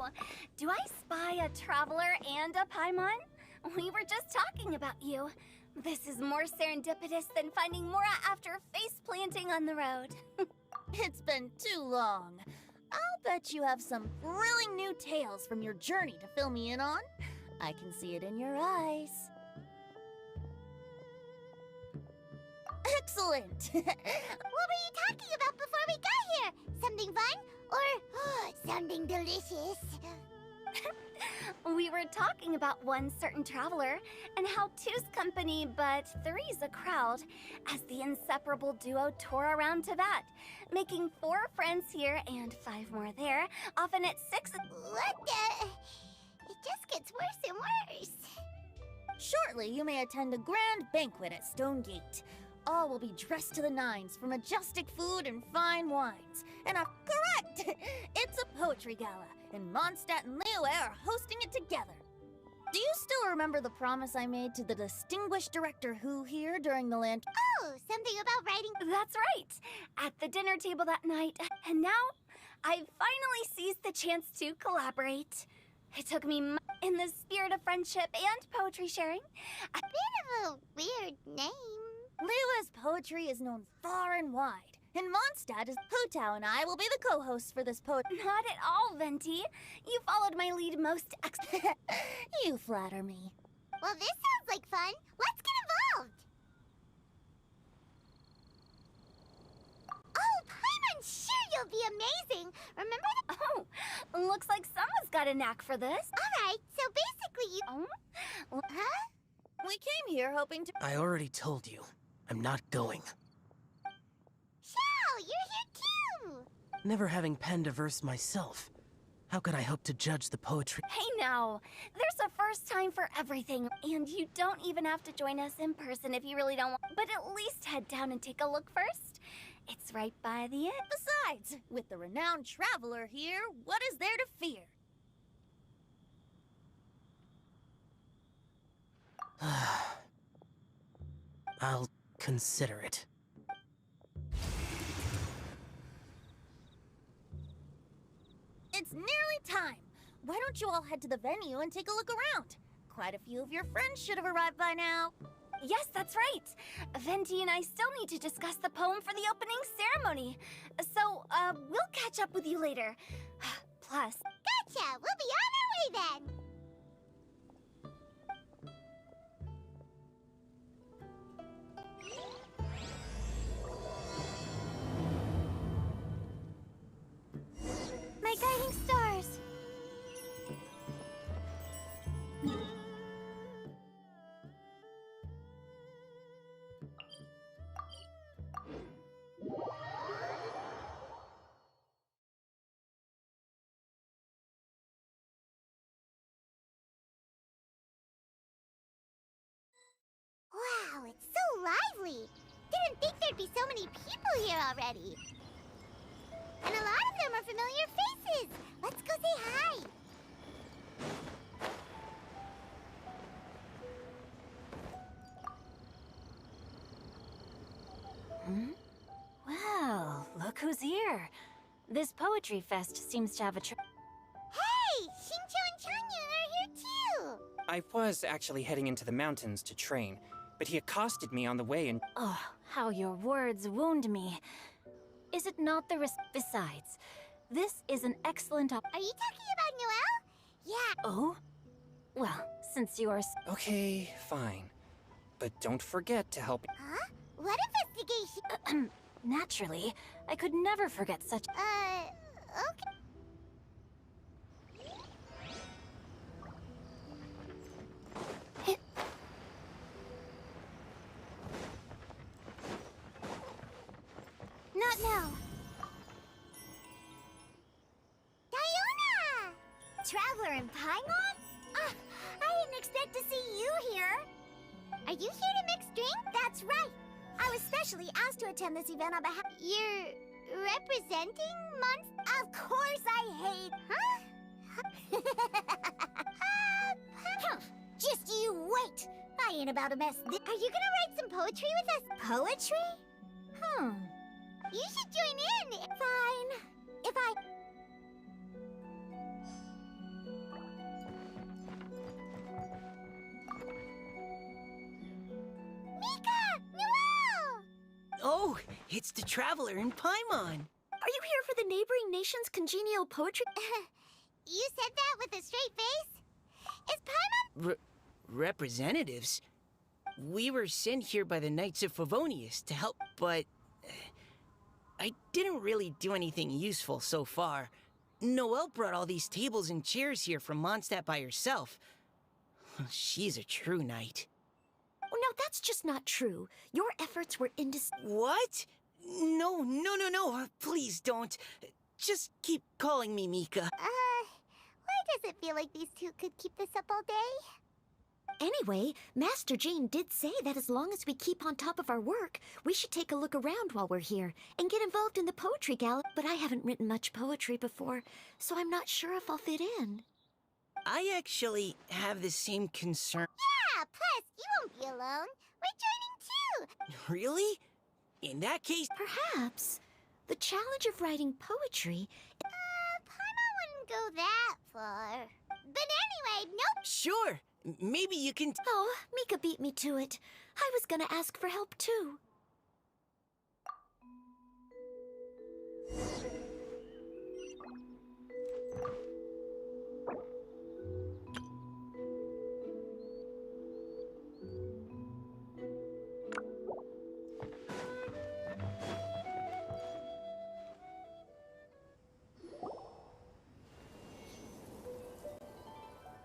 Oh, do I spy a traveler and a paimon? We were just talking about you. This is more serendipitous than finding Mora after face planting on the road. It's been too long. I'll bet you have some thrilling new tales from your journey to fill me in on. I can see it in your eyes. Excellent! What were you talking about before we got here? Something fun? Or something delicious? We were talking about one certain traveler, and how two's company, but three's a crowd, as the inseparable duo tour around Tibet, making 4 friends here and 5 more there, often at 6. What the? It just gets worse and worse. Shortly, you may attend a grand banquet at Stone Gate. All will be dressed to the nines for majestic food and fine wines. And correct! It's a poetry gala, and Mondstadt and Liyue are hosting it together. Do you still remember the promise I made to the distinguished director Hu here during the land? Oh, something about writing. That's right! At the dinner table that night, and now I've finally seized the chance to collaborate. It took me in the spirit of friendship and poetry sharing. A bit of a weird name. Liyue's poetry is known far and wide, and Mondstadt is Hutao and I will be the co-hosts for this poetry. Not at all, Venti. You followed my lead most You flatter me. Well, this sounds like fun. Let's get involved. Oh, Paimon, sure you'll be amazing. Remember that? Oh, looks like someone's got a knack for this. All right, so basically you... Oh? Huh? We came here hoping to... I already told you. I'm not going. Xiao, you're here too! Never having penned a verse myself, how could I hope to judge the poetry? Hey now, there's a first time for everything, and you don't even have to join us in person if you really don't want, but at least head down and take a look first. It's right by the end. Besides, with the renowned traveler here, what is there to fear? I'll consider it. It's nearly time. Why don't you all head to the venue and take a look around? Quite a few of your friends should have arrived by now. Yes, that's right. Venti and I still need to discuss the poem for the opening ceremony. So, we'll catch up with you later. Plus... Gotcha! We'll be on our way then! My guiding stars! Wow, it's so lively! Didn't think there'd be so many people here already. And a lot of them are familiar faces! Let's go say hi! Well, look who's here. This poetry fest seems to have a Hey! Xingqiu and Changyun are here too! I was actually heading into the mountains to train, but he accosted me on the way and... Oh, how your words wound me. Is it not the risk? Besides, this is an excellent Are you talking about Noelle? Yeah. Oh? Well, since you are Okay, fine. But don't forget to help... Huh? What investigation? Naturally, I could never forget such... Okay. Not now. Diona! Traveler in Paimon? I didn't expect to see you here. Are you here to mix drinks? That's right. I was specially asked to attend this event on behalf... You're representing Monst... Of course I hate... Huh? Just you wait. I ain't about to mess... Are you gonna write some poetry with us? Poetry? You should join in. Fine. If I... it's the Traveler in Paimon. Are you here for the neighboring nation's congenial poetry? You said that with a straight face? Is Paimon... Representatives? We were sent here by the Knights of Favonius to help, but... I didn't really do anything useful so far. Noelle brought all these tables and chairs here from Mondstadt by herself. She's a true knight. Oh, no, that's just not true. Your efforts were What? No. Please don't. Just keep calling me Mika. Why does it feel like these two could keep this up all day? Anyway, Master Jean did say that as long as we keep on top of our work, we should take a look around while we're here and get involved in the poetry gala. But I haven't written much poetry before, so I'm not sure if I'll fit in. I actually have the same concern. Yeah, plus, you won't be alone. We're joining too. Really? In that case... Perhaps. The challenge of writing poetry... Paimon wouldn't go that far. But anyway, nope. Sure. Maybe you can... Oh, Mika beat me to it. I was gonna ask for help too.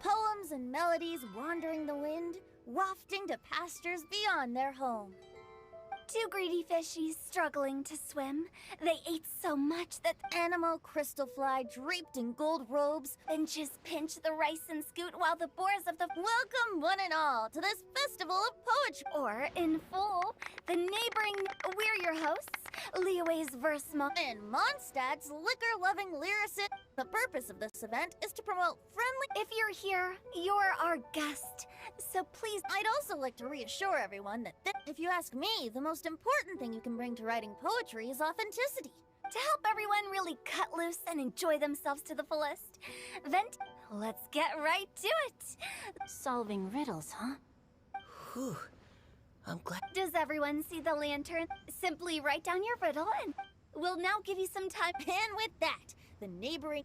Poems and melodies wandering the wind, wafting to pastures beyond their home. Two greedy fishies struggling to swim. They ate so much that Animal crystal fly draped in gold robes. benches pinch the rice and scoot while the boars of the... Welcome one and all to this festival of poetry. Or, in full, the neighboring... We're your hosts, Liyue's verse And Mondstadt's liquor-loving lyricist. The purpose of this event is to promote friendly... If you're here, you're our guest. So please... I'd also like to reassure everyone that if you ask me, the most important thing you can bring to writing poetry is authenticity. To help everyone really cut loose and enjoy themselves to the fullest, let's get right to it. Solving riddles, huh? Whew. I'm glad... Does everyone see the lantern? Simply write down your riddle and we'll now give you some time. And with that, the neighboring...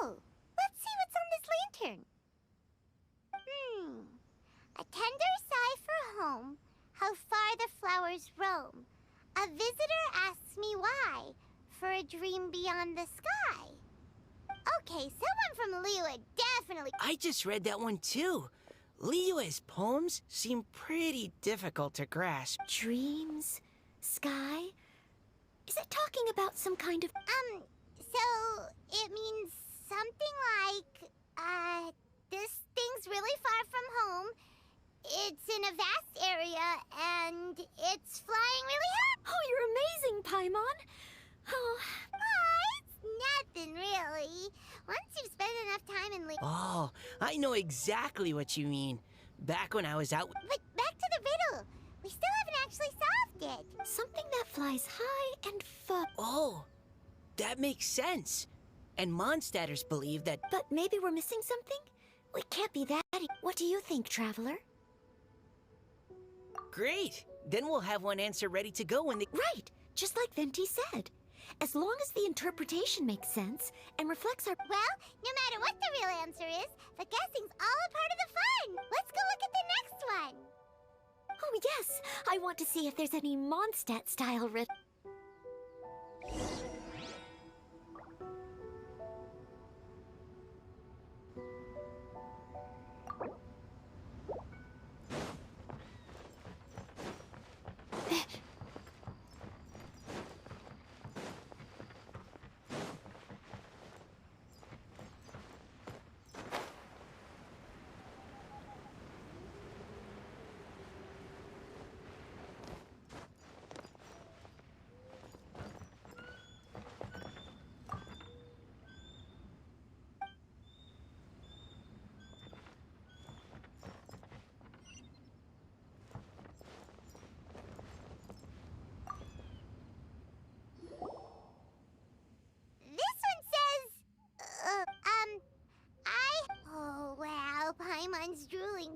Oh, let's see what's on this lantern. A tender sigh for home, how far the flowers roam. A visitor asks me why, for a dream beyond the sky. Okay, someone from Liyue definitely... I just read that one too. Liyue's poems seem pretty difficult to grasp. Dreams? Sky? Is it talking about some kind of... So it means something like, this thing's really far from home. It's in a vast area, and it's flying really high. Oh, you're amazing, Paimon! Oh, It's nothing really. Once you've spent enough time in Oh, I know exactly what you mean. Back when I was out... But back to the riddle. We still haven't actually solved it. something that flies high and far. Oh, that makes sense. And Mondstadters believe that... But maybe we're missing something? We can't be that... What do you think, Traveler? Great! Then we'll have one answer ready to go when the... Right! Just like Venti said. As long as the interpretation makes sense and reflects our... Well, no matter what the real answer is, the guessing's all a part of the fun. Let's go look at the next one. Oh, yes! I want to see if there's any Mondstadt-style riddle.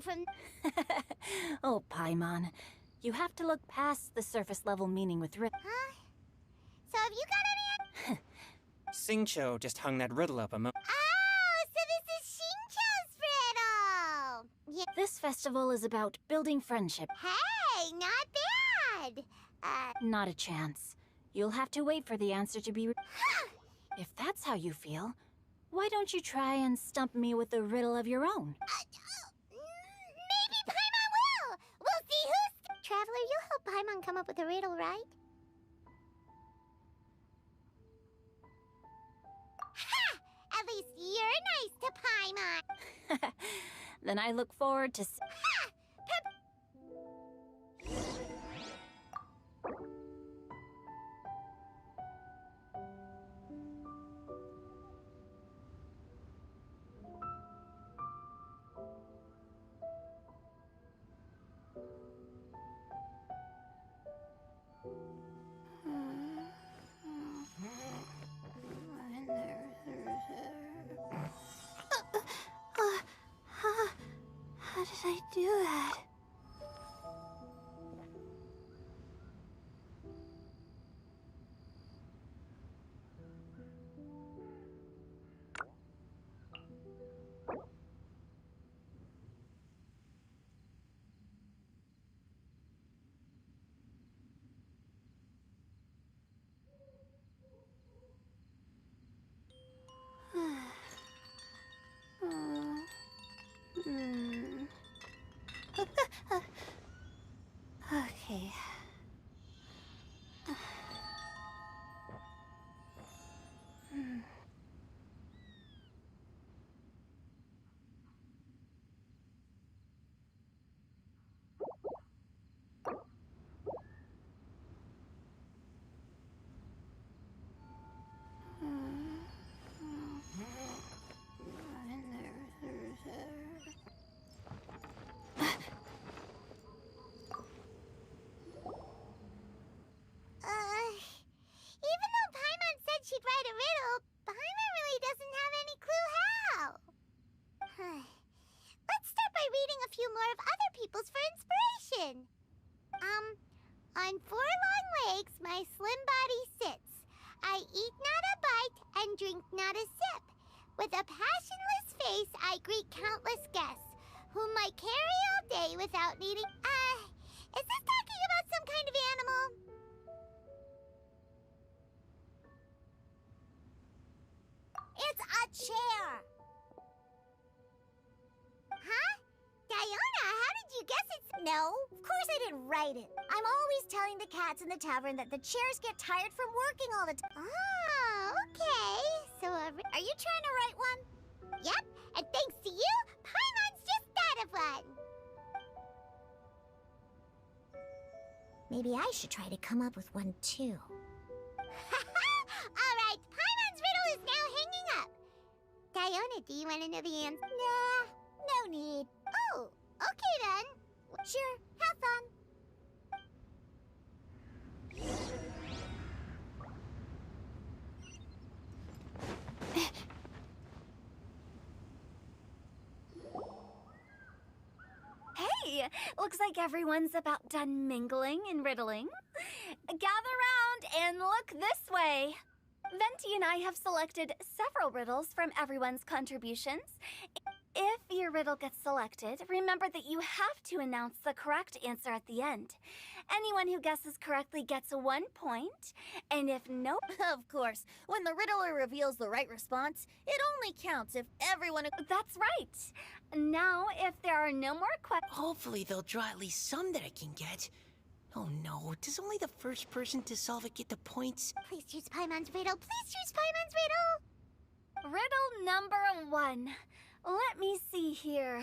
from... Oh, Paimon. You have to look past the surface level meaning with riddle. Huh? So have you got any... Xingqiu just hung that riddle up a moment. Oh, so this is Xingqiu's riddle! Yeah. This festival is about building friendship. Hey, not bad! Not a chance. You'll have to wait for the answer to be... If that's how you feel, why don't you try and stump me with a riddle of your own? Maybe Paimon will! We'll see who's... Traveler, you'll help Paimon come up with a riddle, right? Ha! At least you're nice to Paimon! Then I look forward to... Ha! How did I do that? Okay. Even though Paimon said she'd write a riddle, Paimon really doesn't have any clue how. Let's start by reading a few more of other people's for inspiration. On 4 long legs, my slim body sits. I eat not a bite and drink not a sip. With a passionless face, I greet countless guests, whom I carry all day without needing... is this talking about some kind of animal? It's a chair! Huh? Diona, how did you guess it's... No, of course I didn't write it. I'm always telling the cats in the tavern that the chairs get tired from working all the time. Oh, okay. So, are you trying to write one? Yep, and thanks to you, Paimon's just thought of one. Maybe I should try to come up with one, too. All right, Paimon's riddle is now hanging up. Diona, do you want to know the answer? Nah, no need. Oh, okay then. Sure, have fun. Hey, looks like everyone's about done mingling and riddling. Gather round and look this way. Venti and I have selected several riddles from everyone's contributions. If your riddle gets selected, remember that you have to announce the correct answer at the end. Anyone who guesses correctly gets 1 point, and if no... Of course, when the riddler reveals the right response, it only counts if everyone... That's right. Now, if there are no more questions... Hopefully they'll draw at least some that I can get. Oh no, does only the first person to solve it get the points? Please choose Paimon's riddle. Please choose Paimon's riddle. Riddle number 1. Let me see here.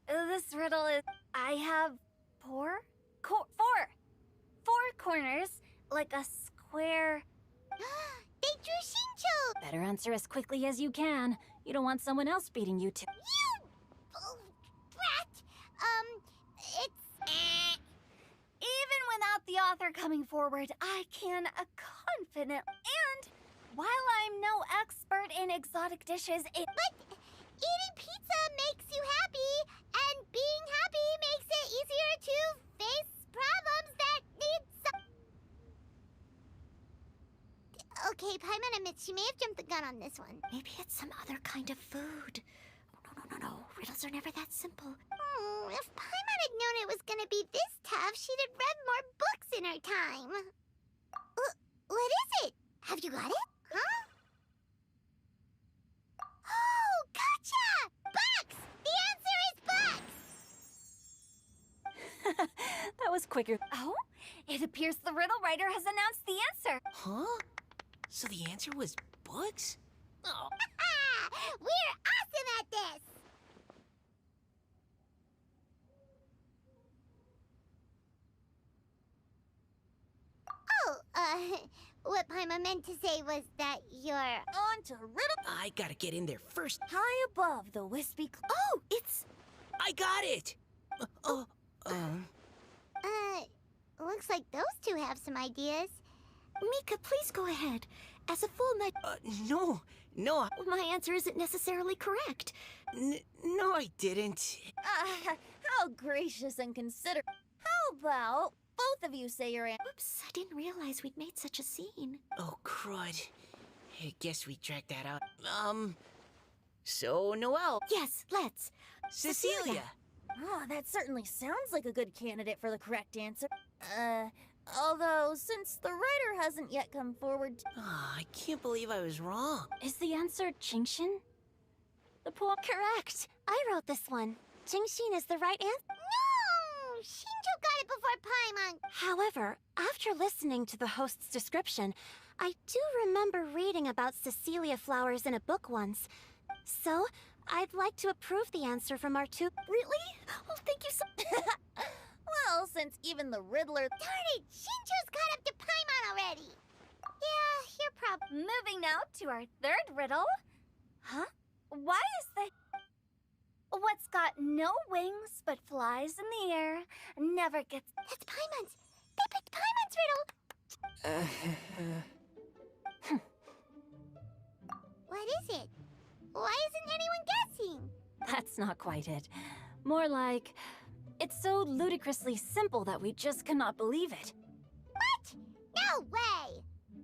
This riddle is... I have four corners, like a square... They drew Xingqiu. Better answer as quickly as you can. You don't want someone else beating you to... You... brat. It's... Even without the author coming forward, I can confident... And while I'm no expert in exotic dishes, But eating pizza makes you happy, and being happy makes it easier to face problems that need some... Okay, Paimon admits she may have jumped the gun on this one. Maybe it's some other kind of food. No. Riddles are never that simple. If Paimon had known it was gonna be this tough, she'd have read more books in her time. What is it? Have you got it? Huh? Oh, gotcha! Bucks! The answer is bucks! That was quicker. Oh, it appears the riddle writer has announced the answer. Huh? So the answer was books? Oh. We're awesome at this! What Paimon meant to say was that you're... On to riddle. I gotta get in there first. High above the wispy... Oh, it's... I got it! Looks like those two have some ideas. Mika, please go ahead. As a full night... No. My answer isn't necessarily correct. No, I didn't. How gracious and considerate. How about both of you say your answer? Oops, I didn't realize we'd made such a scene. Oh, crud. I guess we dragged that out. So, Noelle. Yes, let's. Cecilia. Oh, that certainly sounds like a good candidate for the correct answer. Although, since the writer hasn't yet come forward... I can't believe I was wrong. Is the answer Genshin? The poem Correct. I wrote this one. Genhin is the right answer. No! Shinjo got it before Paimon. However, after listening to the host's description, I do remember reading about Cecilia flowers in a book once. So, I'd like to approve the answer from our two... Really? Oh, thank you so... Well, since even the Riddler... Darn it! Shinjo's caught up to Paimon already. Yeah, you're probably... Moving now to our third riddle. Huh? Why is the... What's got no wings but flies in the air never gets... That's Paimon's! They picked Paimon's riddle! What is it? Why isn't anyone guessing? That's not quite it. More like, it's so ludicrously simple that we just cannot believe it. What? No way!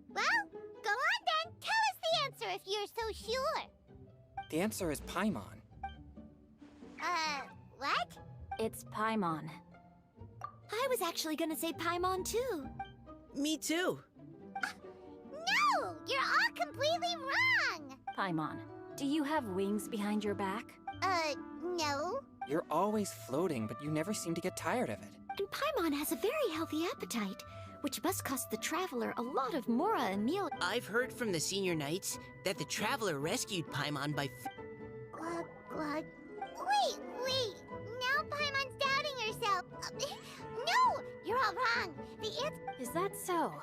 Well, go on then. Tell us the answer if you're so sure. The answer is Paimon. What? It's Paimon. I was actually gonna say Paimon too. Me too. No! You're all completely wrong! Paimon, do you have wings behind your back? No. You're always floating, but you never seem to get tired of it. And Paimon has a very healthy appetite, which must cost the Traveler a lot of Mora and meal. I've heard from the senior knights that the Traveler rescued Paimon by... Glug, glug. Wait. Now Paimon's doubting herself. No! You're all wrong. The answer... Is that so?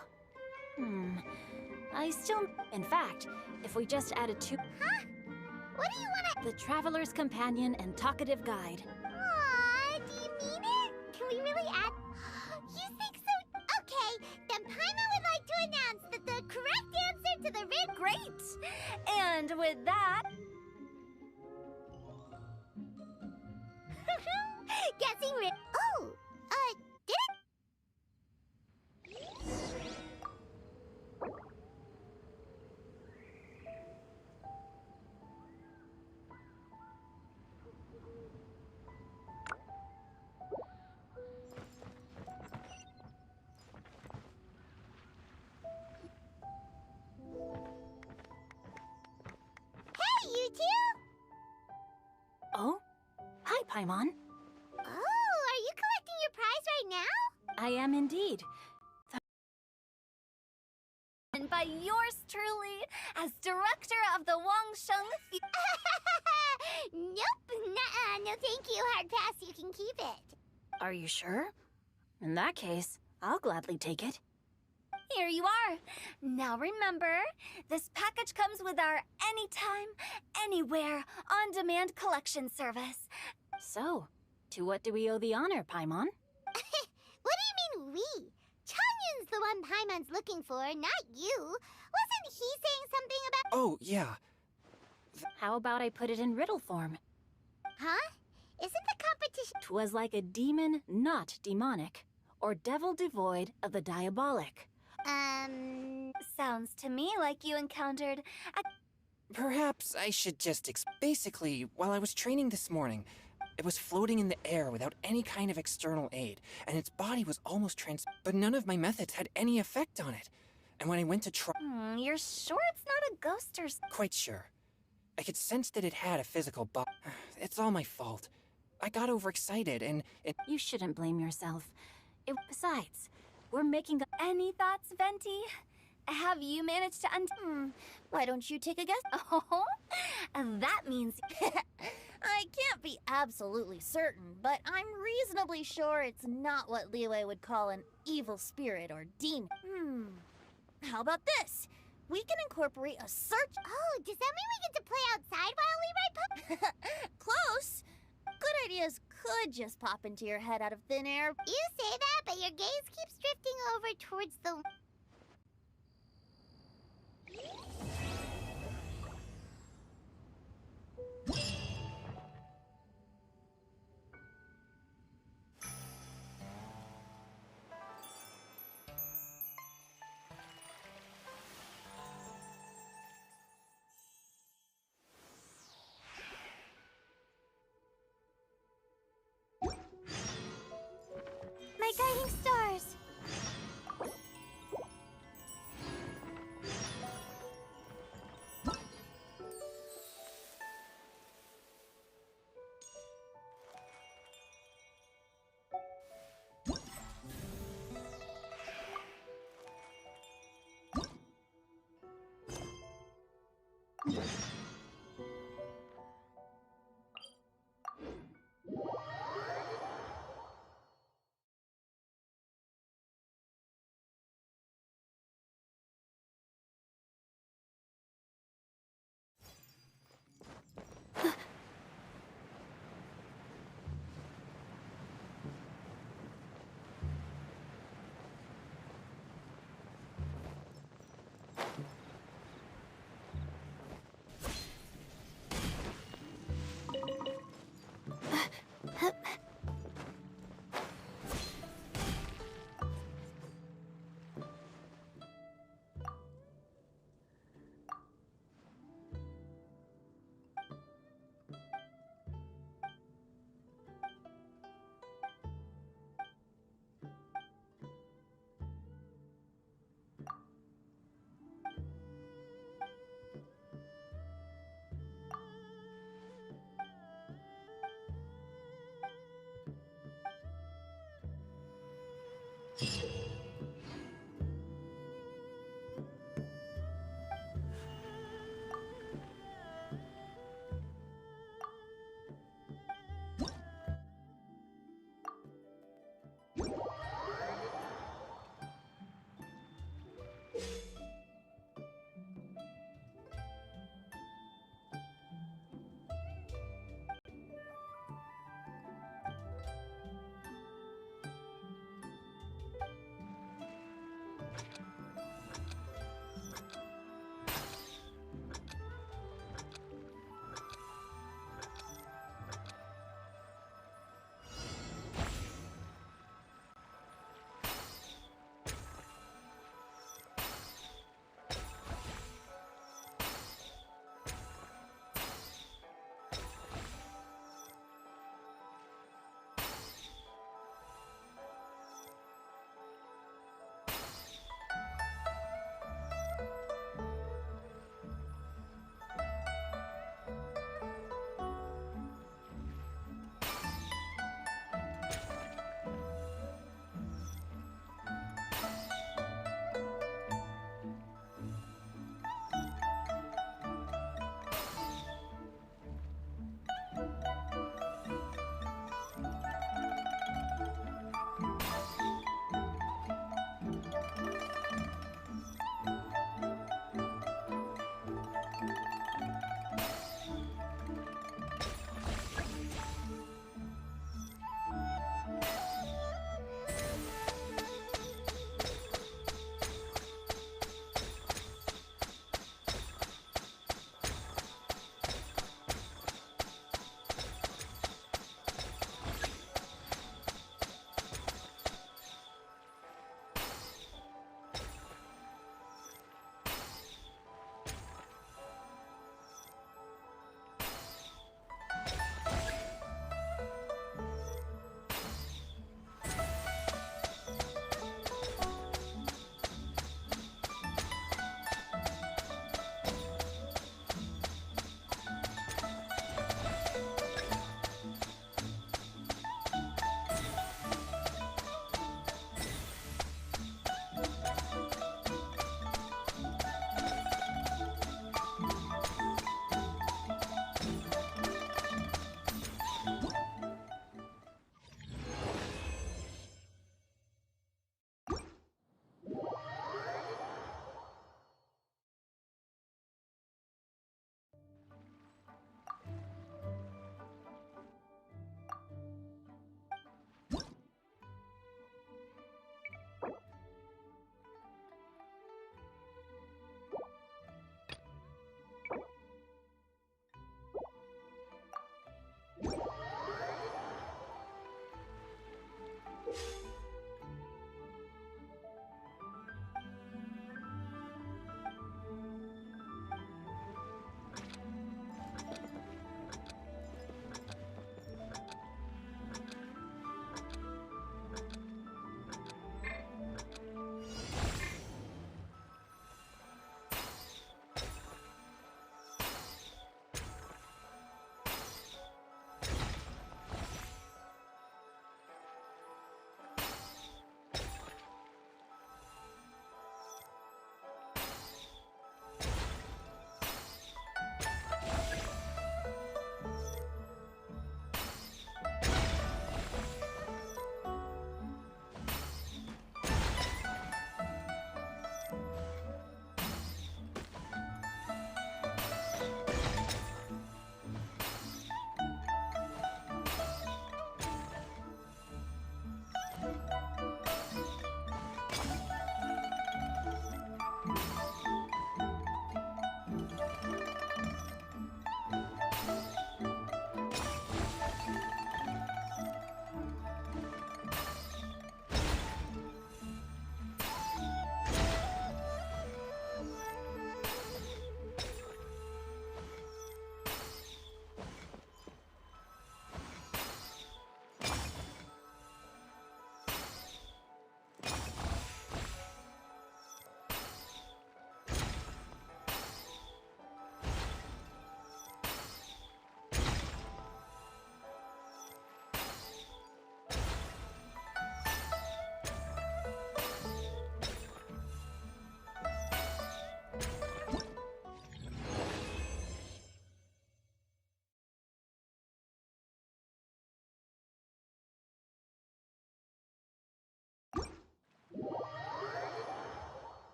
I still... In fact, if we just added two... Huh? What do you want to... The Traveler's Companion and Talkative Guide. Aww, do you mean it? Can we really add... You think so? Okay, then Paimon would like to announce that the correct answer to the riddle... Great! And with that... Guessing riddle... Oh, did it? Hey, you two! Oh? Hi, Paimon. Oh, are you collecting your prize right now? I am indeed. And by yours truly, as director of the Wangsheng... Nope, nuh-uh, no thank you, hard pass, you can keep it. Are you sure? In that case, I'll gladly take it. Here you are. Now remember, this package comes with our anytime, anywhere, on-demand collection service. So, to what do we owe the honor, Paimon? What do you mean, we? Changyun's the one Paimon's looking for, not you. Wasn't he saying something about... Oh, yeah. How about I put it in riddle form? Huh? Isn't the competition... 'Twas like a demon not demonic, or devil devoid of the diabolic. Sounds to me like you encountered a... Perhaps I should just basically, while I was training this morning, it was floating in the air without any kind of external aid, and its body was almost but none of my methods had any effect on it. And when I went to try... You're sure it's not a ghost or... Quite sure. I could sense that it had a physical It's all my fault. I got overexcited and it... You shouldn't blame yourself. Besides, we're making Any thoughts, Venti? Have you managed to Why don't you take a guess? Oh, that means... I can't be absolutely certain, but I'm reasonably sure it's not what Liyue would call an evil spirit or demon. How about this? We can incorporate a search... Oh, does that mean we get to play outside while we ride Close! Good ideas could just pop into your head out of thin air. You say that, but your gaze keeps drifting over towards the... My guiding stars!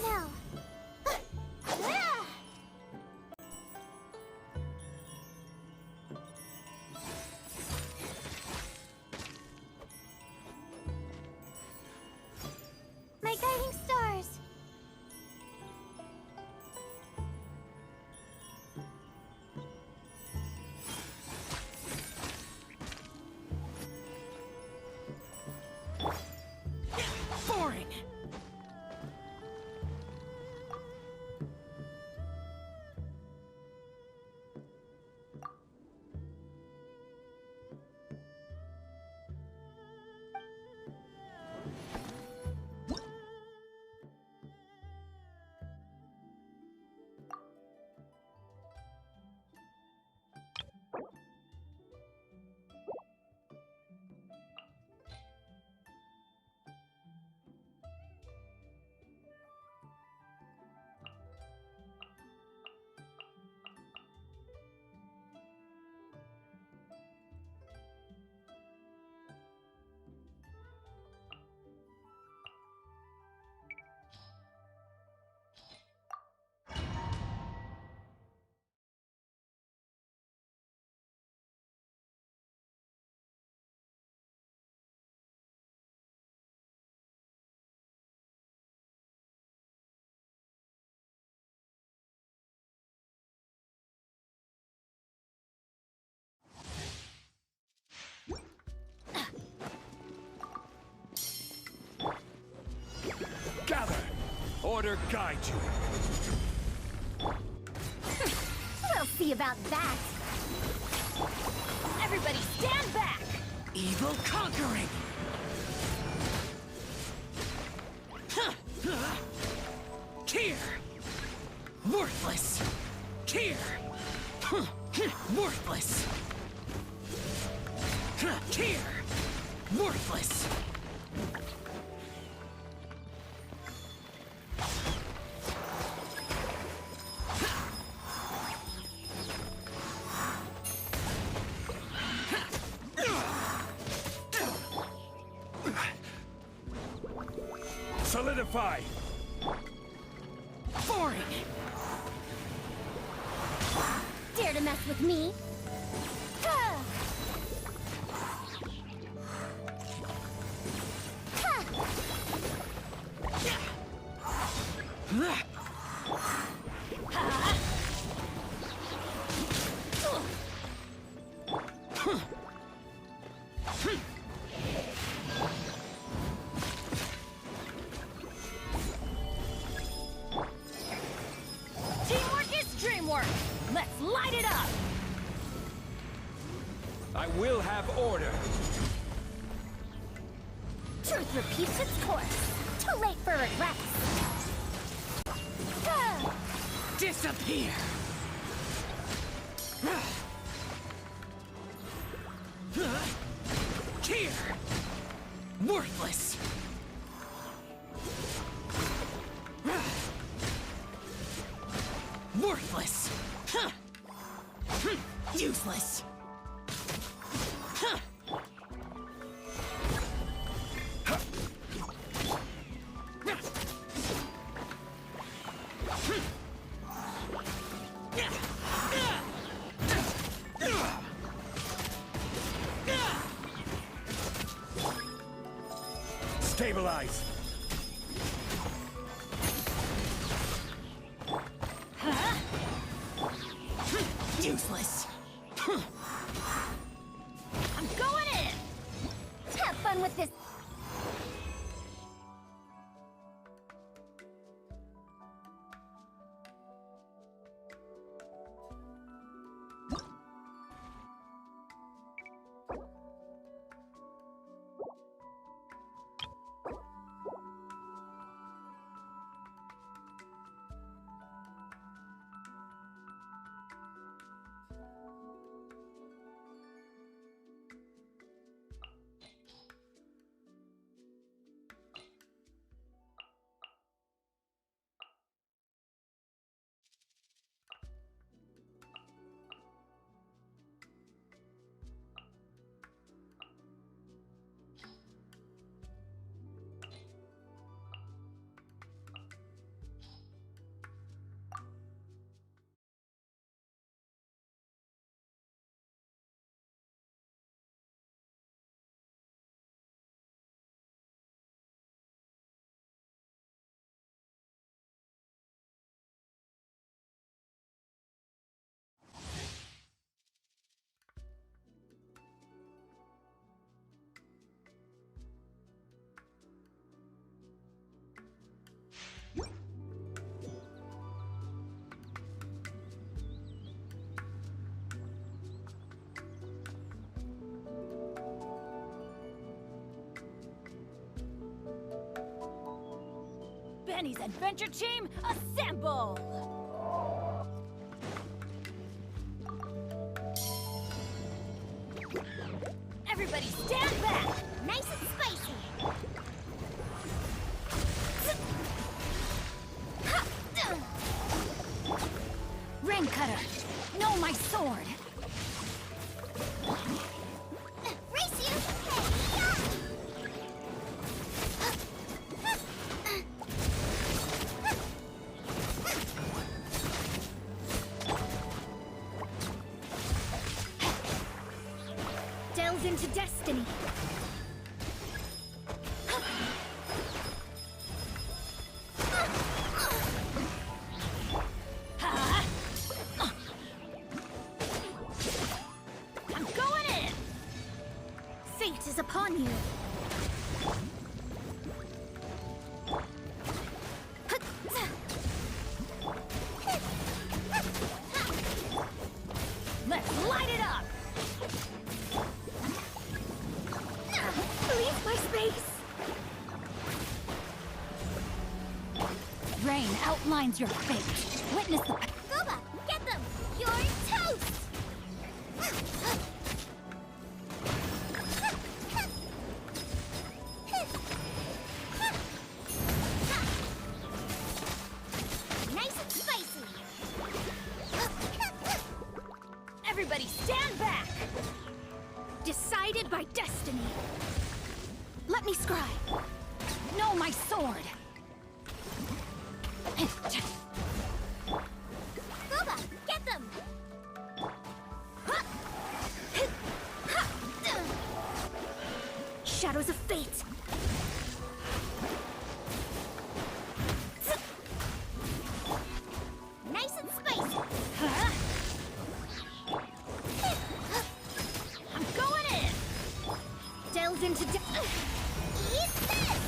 No. My guiding stars. Boring! Gather! Order guide you. We'll see about that. Everybody stand back! Evil conquering! Here! Worthless! Here! Worthless! Here! Worthless! Solidify! Boring! Dare to mess with me? Huh. Teamwork is dreamwork! Let's light it up! I will have order. Truth repeats its course. Too late for regrets. Huh. Disappear! Here! Worthless! Worthless! Useless! Stabilize! Useless! I'm going in! Have fun with this. Benny's adventure team, assemble! Everybody stand back! Nice and spicy. Rain Cutter, know my sword! Race you! Delve into destiny. I'm going in! Fate is upon you. Let's light it up! Leave my space! Rain outlines your fate. Witness the... Booba, get them! You're toast! Nice and spicy! Everybody stand back! Decided by destiny. Let me scribe. Know my sword. Booba, get them! Shadows of fate. Nice and spicy! Huh? I'm going in. Delve into Eat this!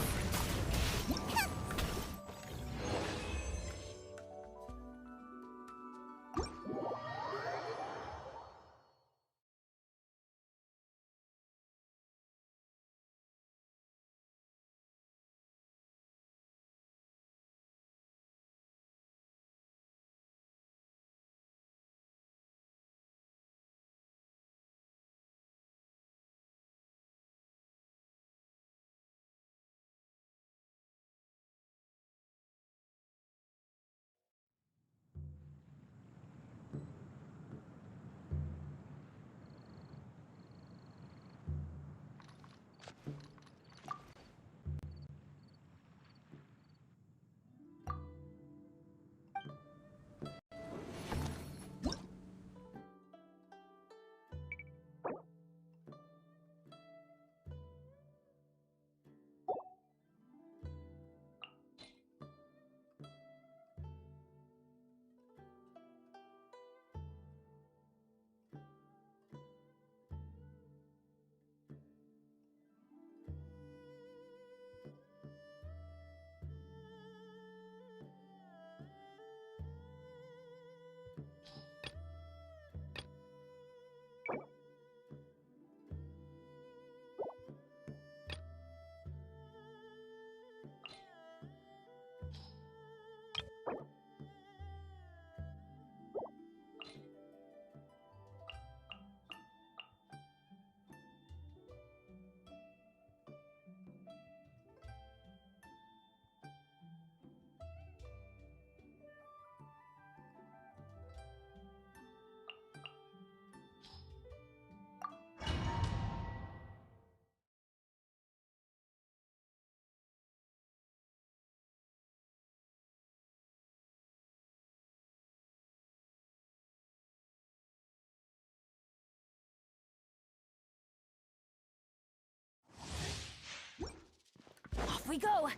Off we go.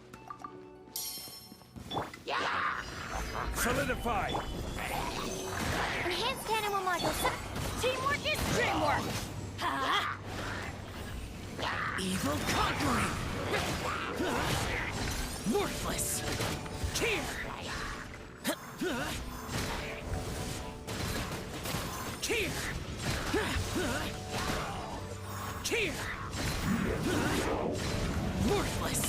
Solidify! Enhanced animal modules. Teamwork is dreamwork. Ha! Evil conquering! Worthless! Here! Here! Here! Worthless!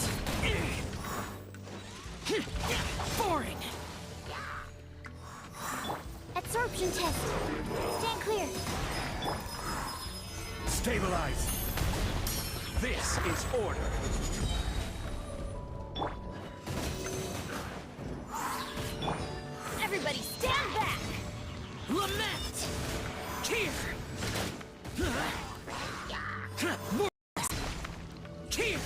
Stabilize! This is order! Everybody stand back! Lament! Here! Here!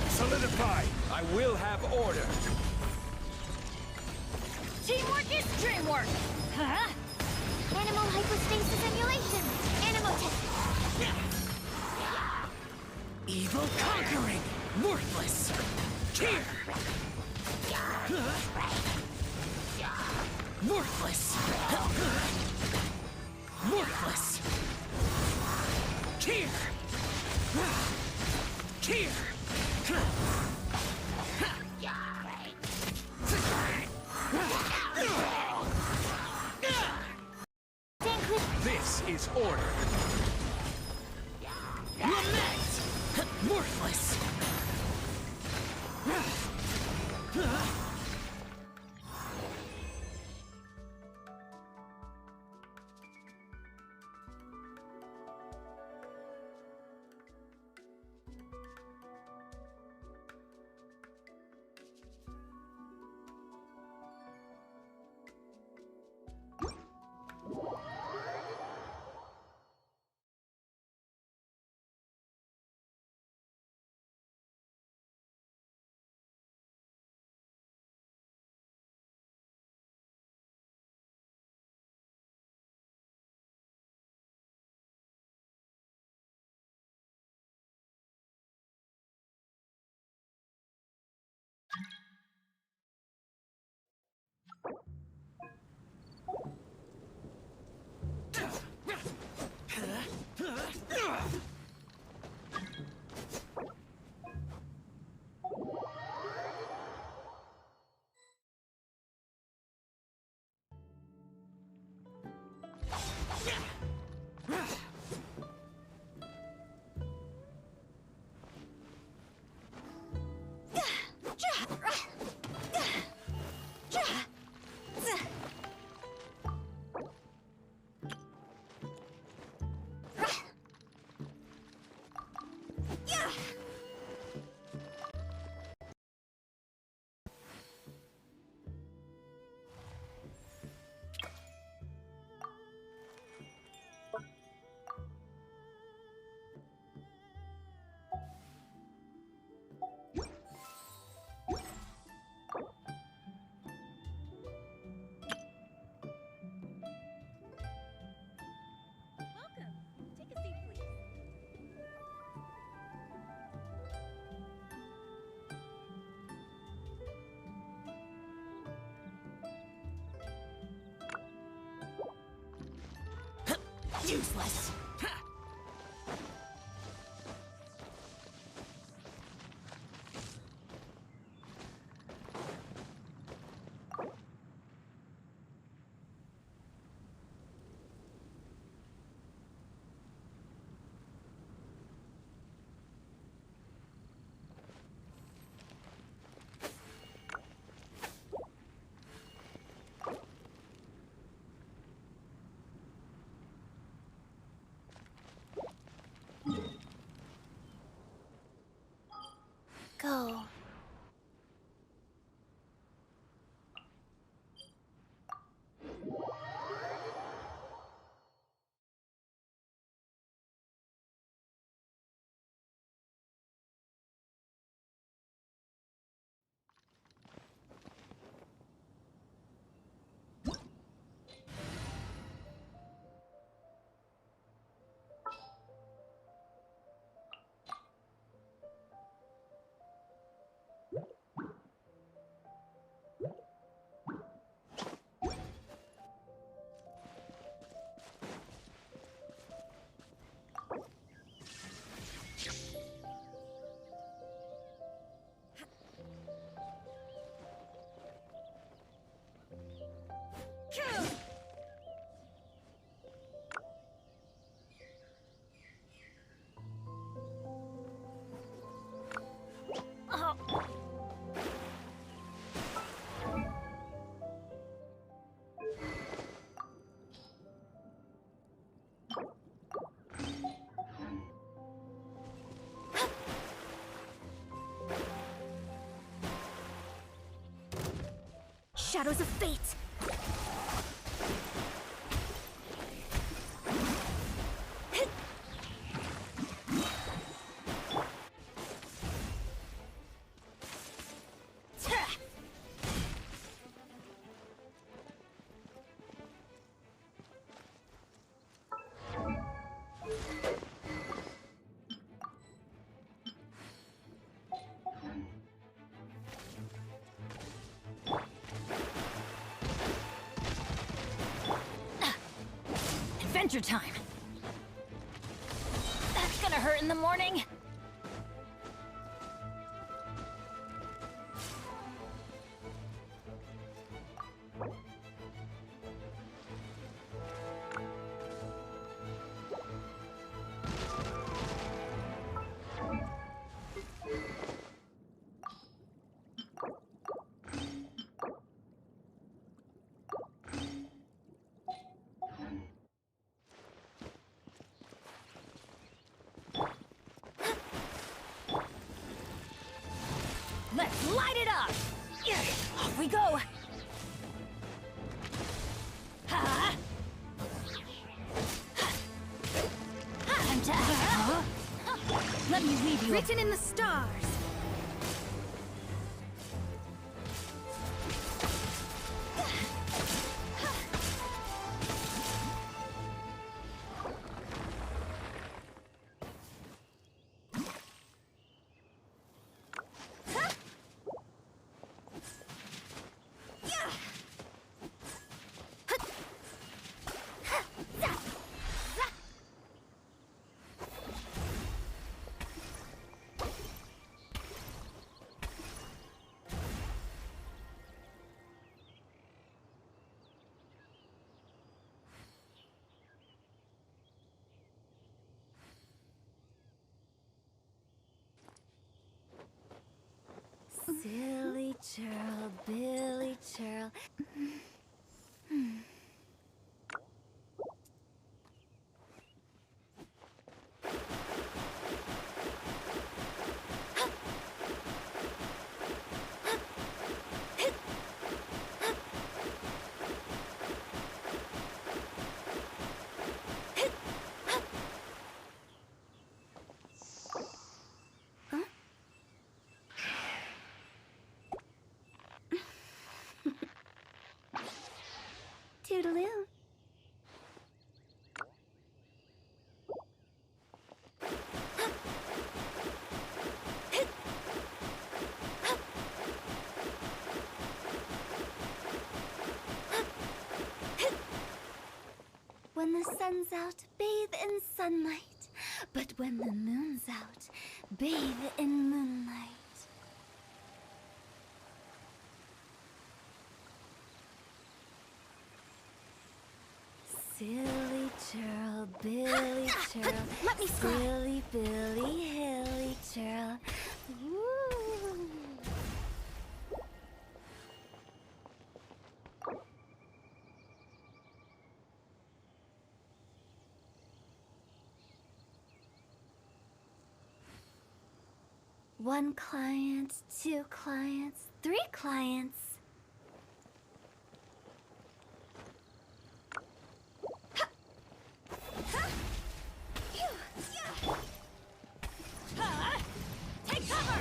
Solidify! I will have order! Teamwork is dreamwork! Huh? Animal hypostasis emulation. Animotech. Evil conquering! Worthless! Here! Worthless! Worthless! Here! Here! This is order! Lament! Worthless! Useless! shadows of fate. Adventure time! That's gonna hurt in the morning! Let's light it up! Off we go! Ha! Time to act! Let me leave you. Written in the stars. Silly churl, Billy churl. Toodaloo. When the sun's out, bathe in sunlight. But when the moon's out, bathe in moonlight. Silly churl, Billy churl. Let me fly. Silly Billy, hilly churl. Woo. One client, two clients, three clients. Take cover!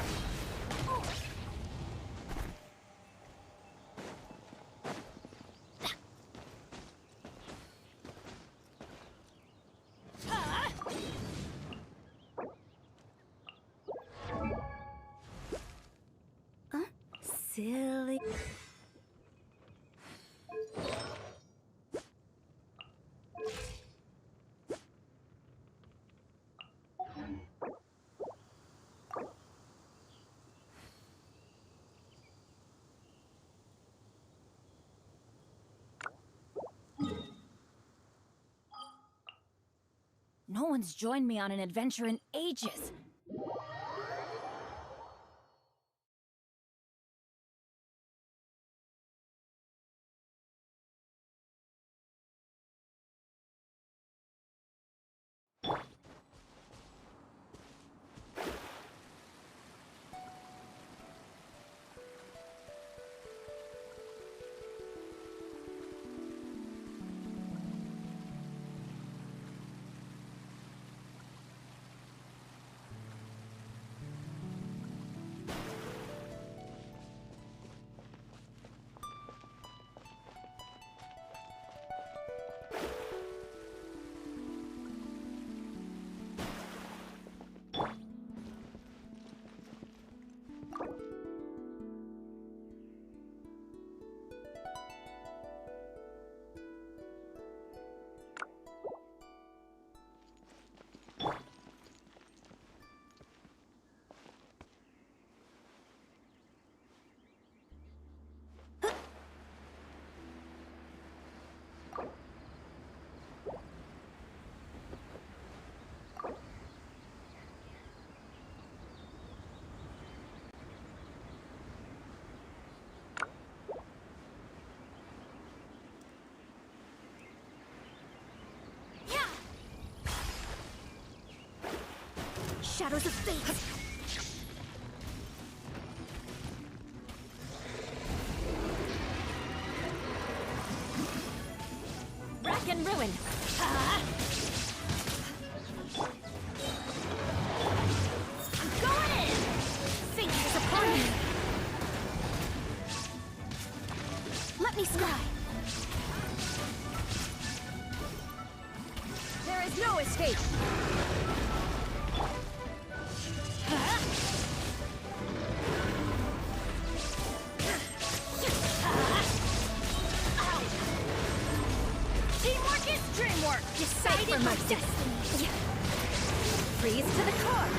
Silly. No one's joined me on an adventure in ages. shadows of fate. Rack and ruin. I'm going in. Fate is upon me. Let me scry. There is no escape. Teamwork is dreamwork. Decided for my destiny. Freeze to the core.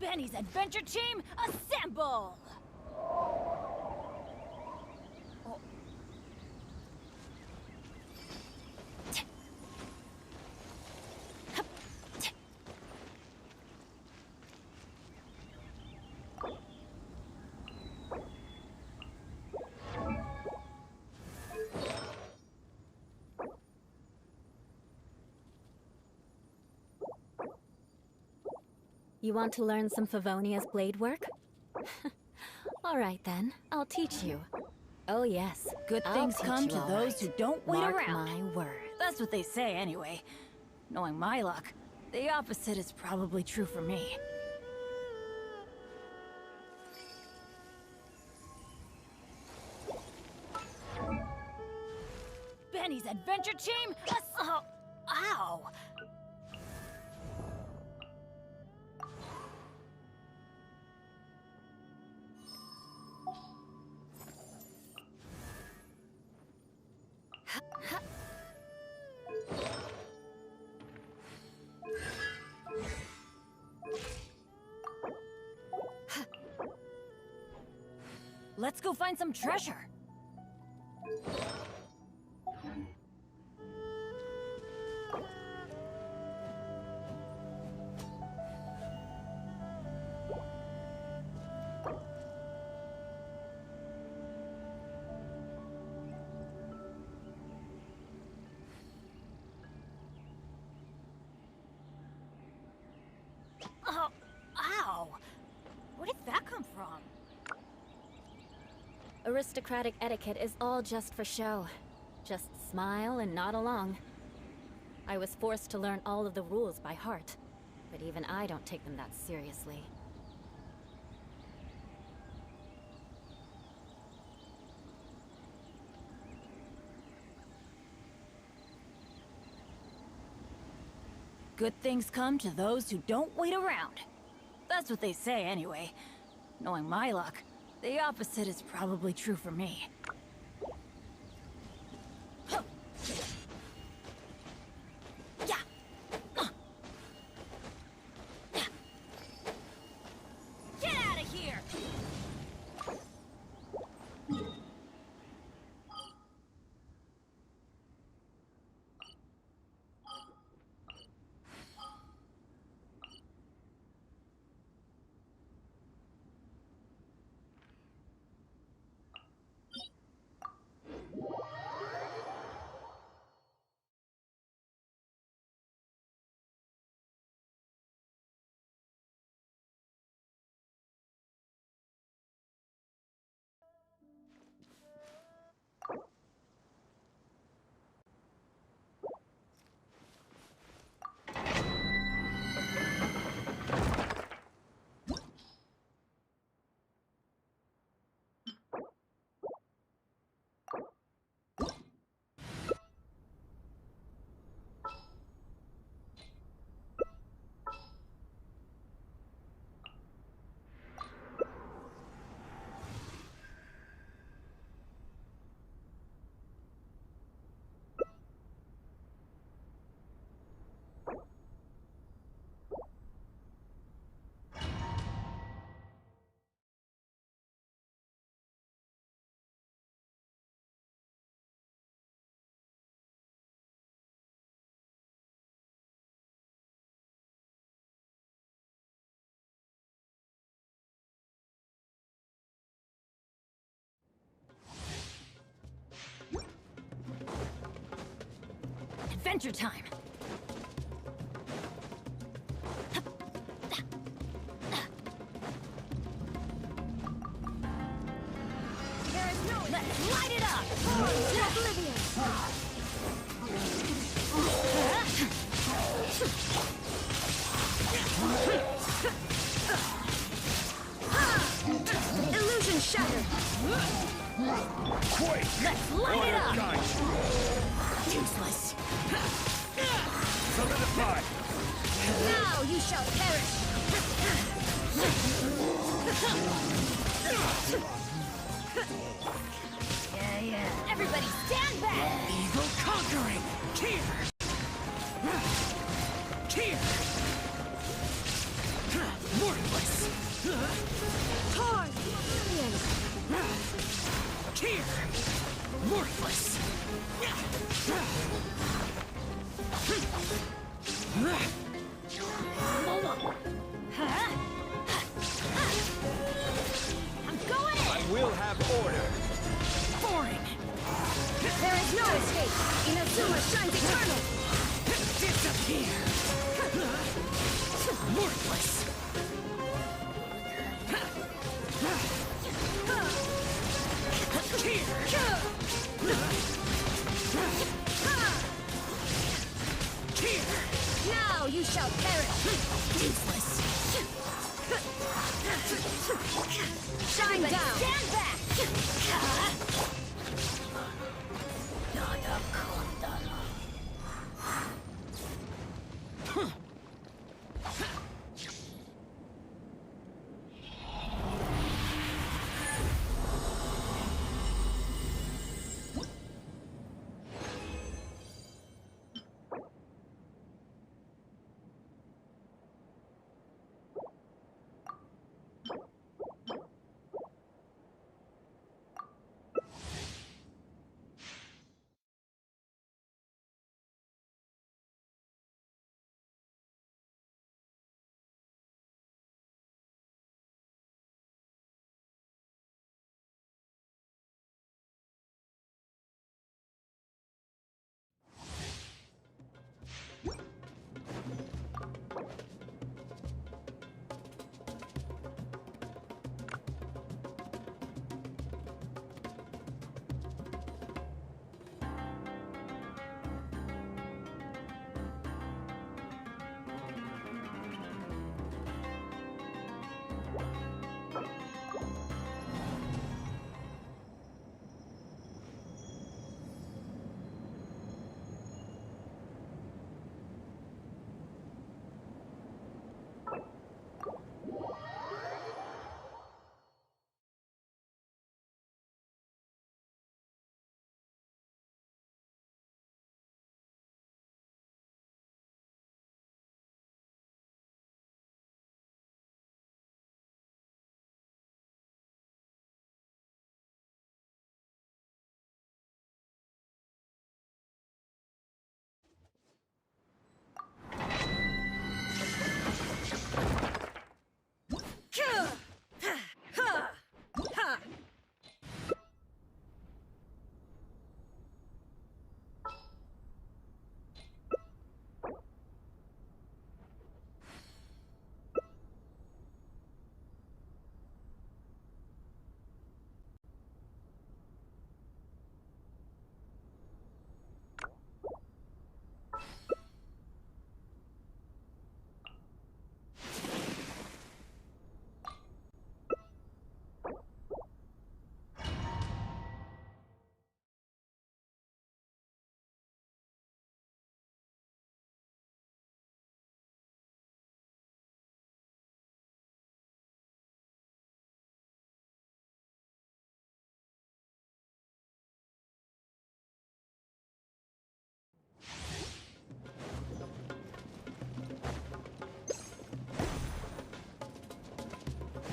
Benny's adventure team, assemble! You want to learn some Favonia's blade work? All right then, I'll teach you. Oh yes, good things come to those who don't wait around. Mark my words. That's what they say anyway. Knowing my luck, the opposite is probably true for me. Benny's adventure team, ow! Let's go find some treasure. Oh, ow! Where did that come from? Aristocratic etiquette is all just for show. Just smile and nod along. I was forced to learn all of the rules by heart, but even I don't take them that seriously. Good things come to those who don't wait around. That's what they say anyway. Knowing my luck, the opposite is probably true for me. Get out of here! Adventure time! There is no... Let's light it up! Oblivion! Illusion shattered! Quake! Let's light it up! Guide. Useless! Solidify! Now you shall perish! Yeah. Everybody stand back! Evil conquering! Here! Here! Worthless! Hard! Here! Worthless! I'm going in! I will have order! Boring! There is no escape! Inazuma shines eternal! Disappear! Worthless! Here! Now you shall perish! Useless! Shine down! Stand back!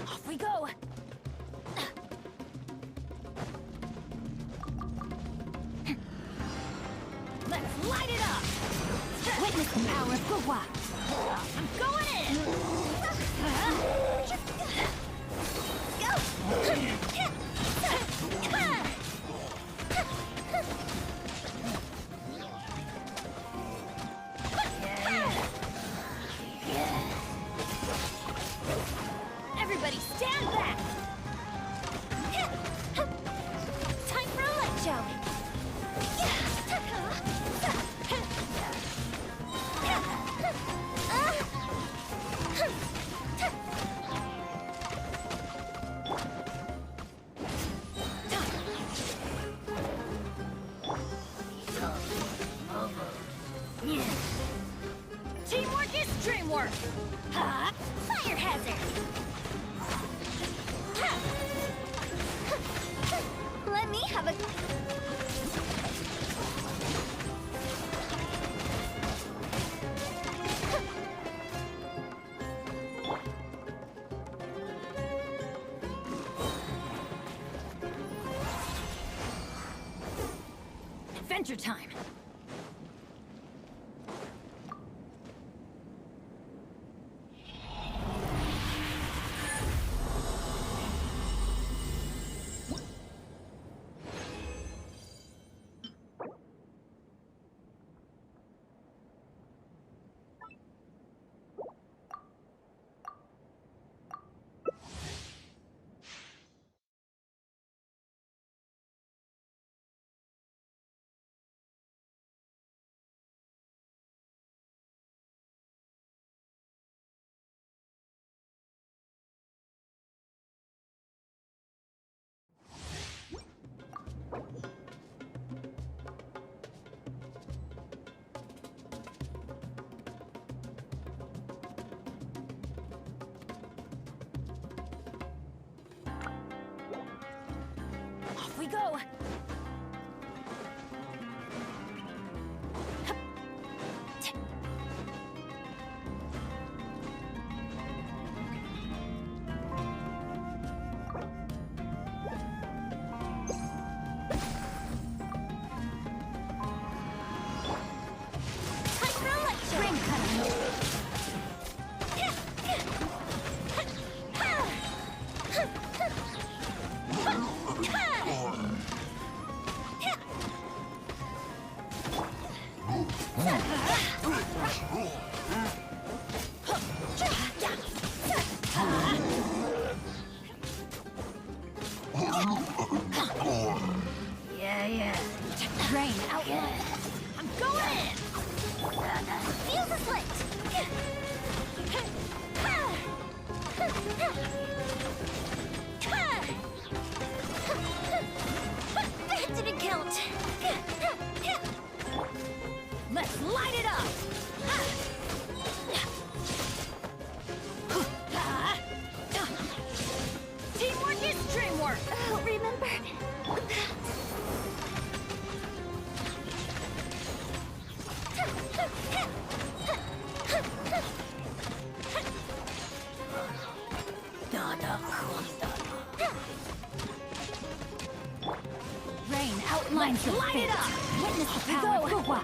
Off we go! Let's light it up! Witness the power of 𝙎𝙏𝙀𝙎. I'm going in! Go! Everybody stand back! Time for a light show. Teamwork is dreamwork! Fire hazard. Let me have a... Adventure time! Off we go! Time for a light show. Ring cutter! Yeah. Rain outline. I'm going in! Fuse is lit. That didn't count. Let's light it up! Teamwork is dreamwork! Oh, remember... Rain outlines the light it up! Witness the power of Qiqi.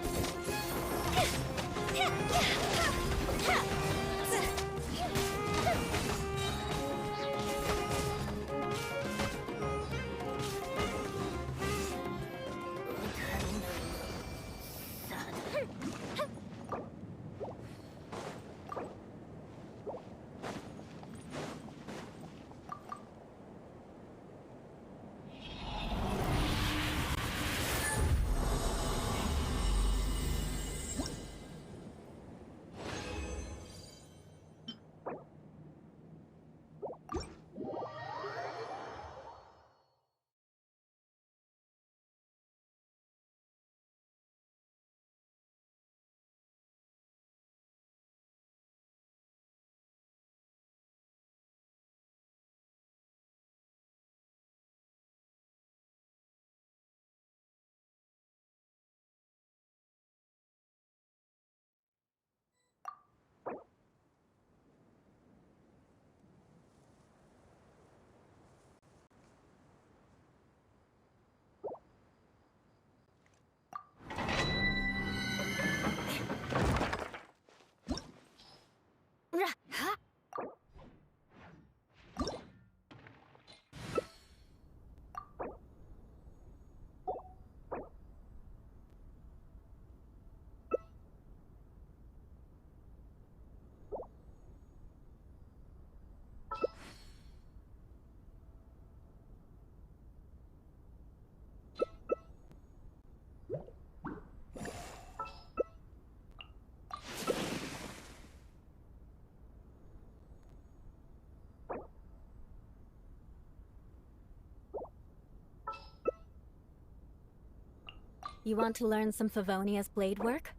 You want to learn some Favonia's blade work?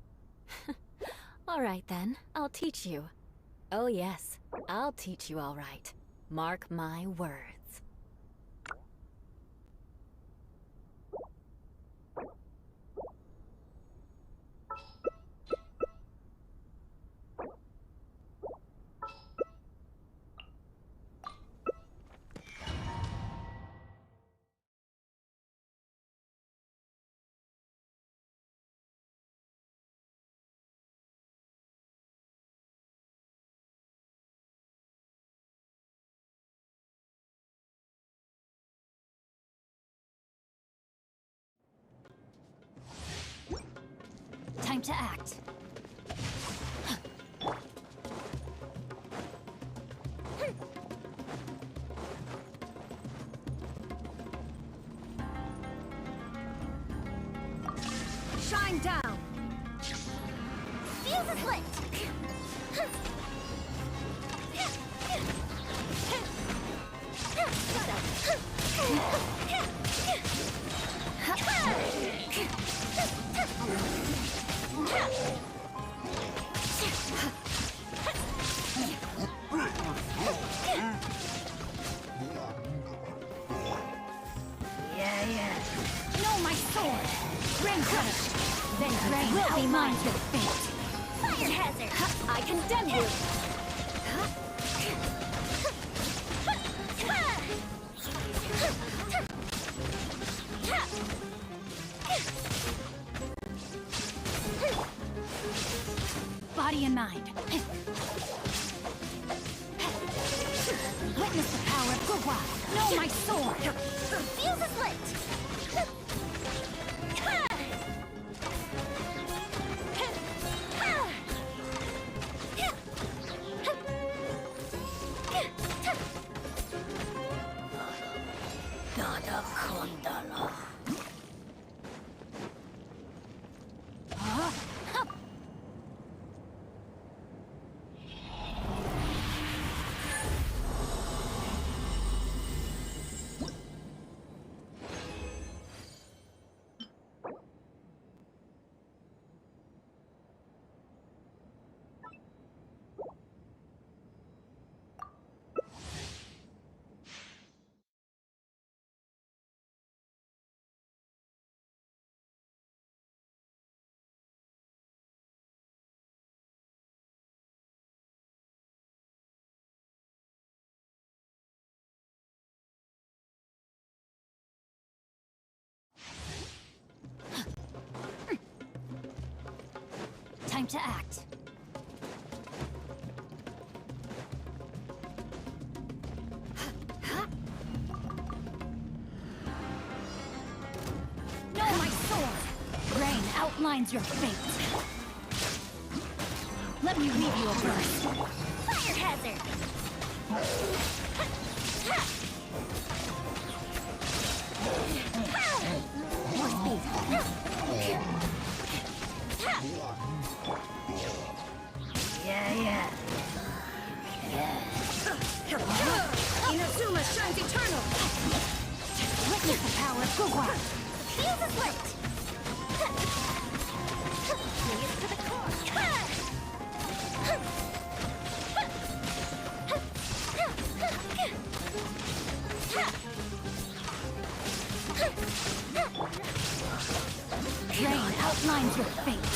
Alright then, I'll teach you. Oh yes, I'll teach you all right. Mark my words. Time to act. Shine down. Fuse is lit. No, my sword! Rain cutter! Then rain will be mine to fate! Fire hazard! I condemn you! Body and mind. Witness the power of 𝙎𝙏𝙀𝙎. Know my sword! Fuse is lit! Time to act. Know my sword! Rain outlines your fate. Let me leave you a burst. Fire hazard! More speed. Inazuma shines eternal! Witness the power of 𝙎𝙏𝙀𝙎. Fuse is lit! Blaze to the core! Rain outlines your fate!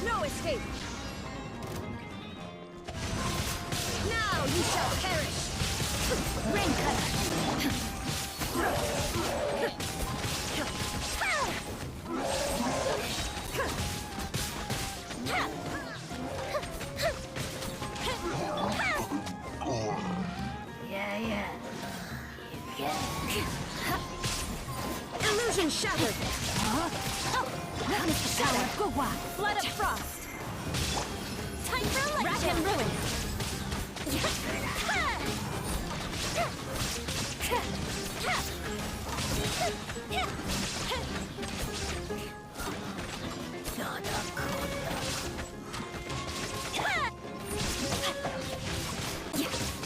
is no escape! Now you shall perish! Rain cutter! Illusion shattered! Flood of frost! Time for a rack and ruin!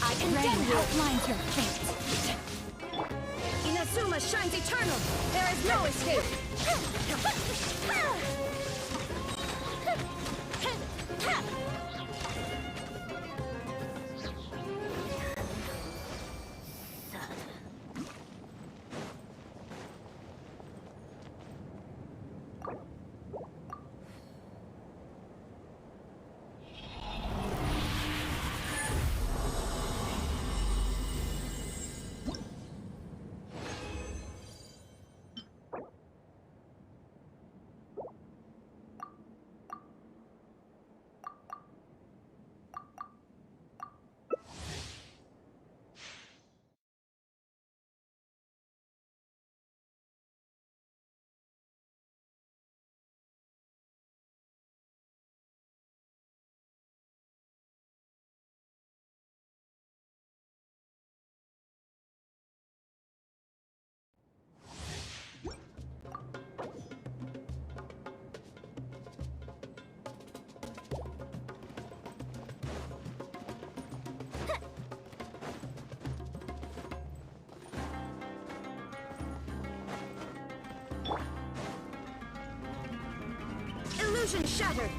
I condemn you! Outlines your fate! Inazuma shines eternal! There is no escape! Illusion shattered!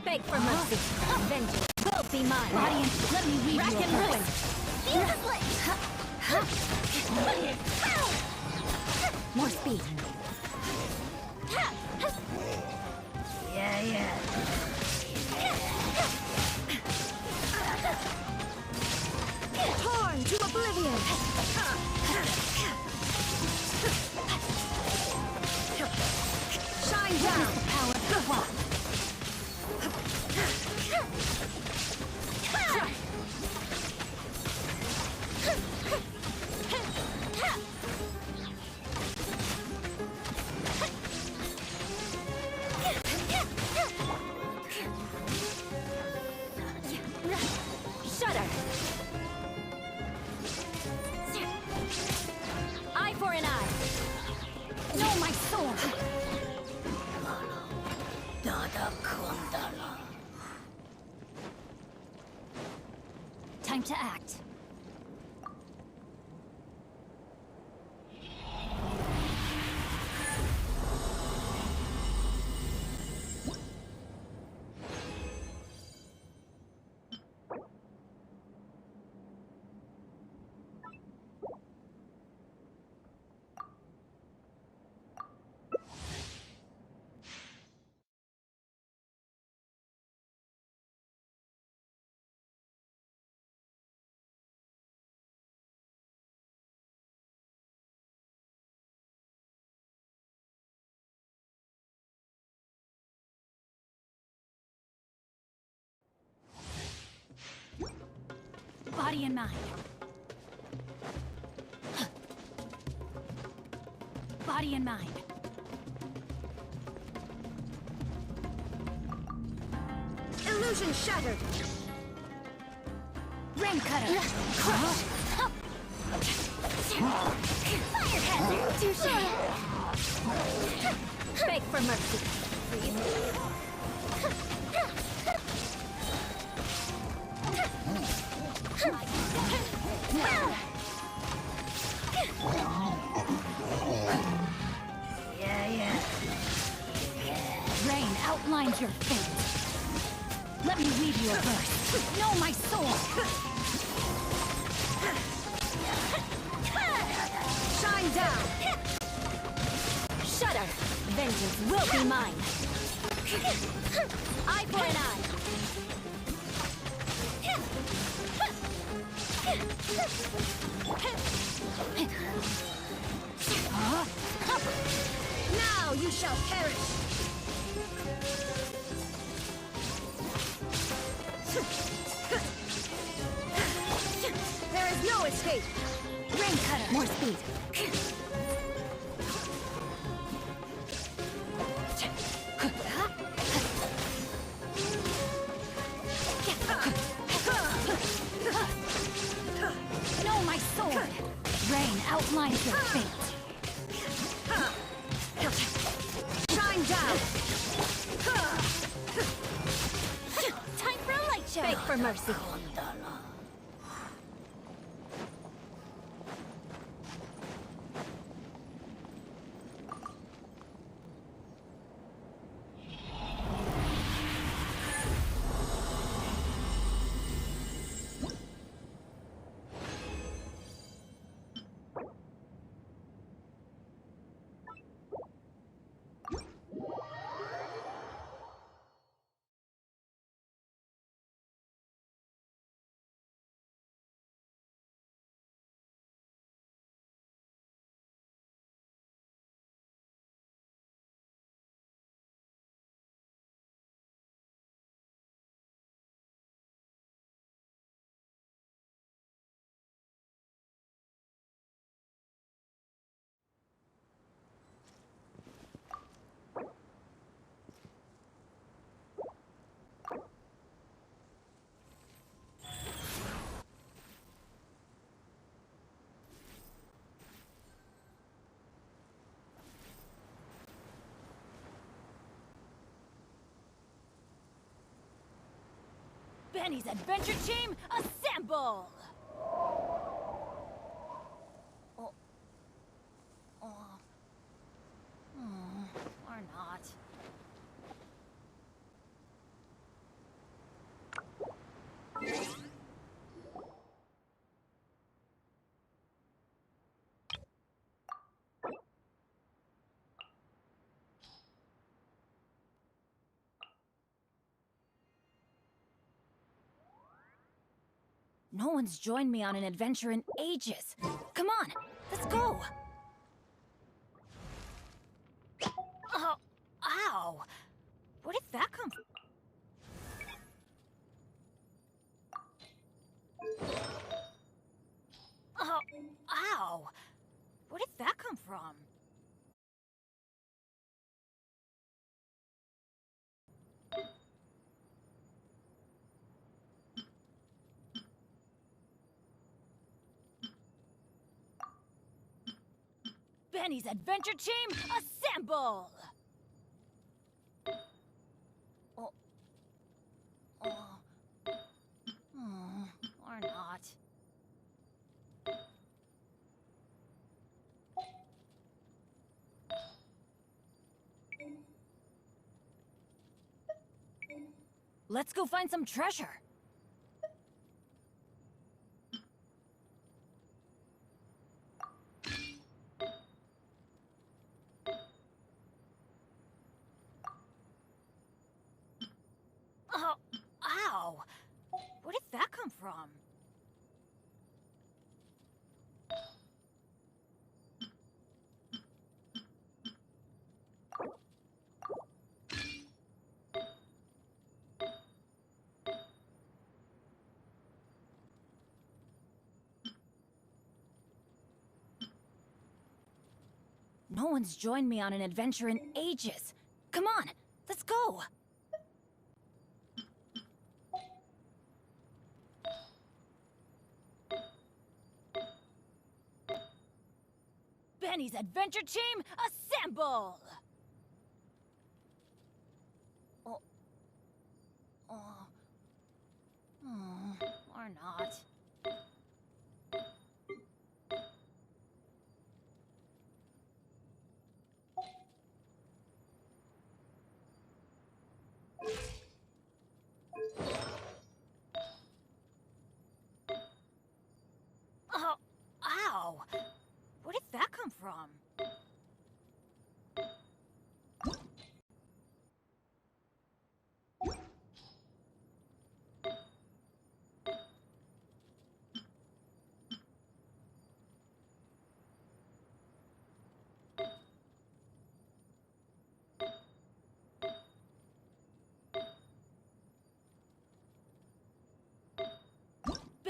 Beg for mercy. Vengeance will be mine. Audience, let me read rack and ruin. More speed. Torn to oblivion. Shine down. Power. Good one. Shudder. Eye for an eye. No, my sword. Time to act. Body and mind. Body and mind. Illusion shattered. Rain cutter. Fire hazard. Touche. Beg for mercy. Rain outlines your fate. Let me read you a verse. Know my soul. Shine down. Shudder! Vengeance will be mine! Eye for an eye! Now you shall perish! There is no escape! Rain cutter! More speed! Know my sword! Rain outlines your fate! Shine down! Time for a light show! Beg for mercy! Benny's Adventure Team, assemble! Or not. No one's joined me on an adventure in ages. Come on, let's go! Oh, ow! Where did that come from? Oh, ow! Where did that come from? Benny's Adventure Team, assemble! Or not. Let's go find some treasure. Oh, ow! Where did that come from? No one's joined me on an adventure in ages. Come on, let's go! Benny's Adventure Team, assemble! Or not. Oh, ow! Where did that come from?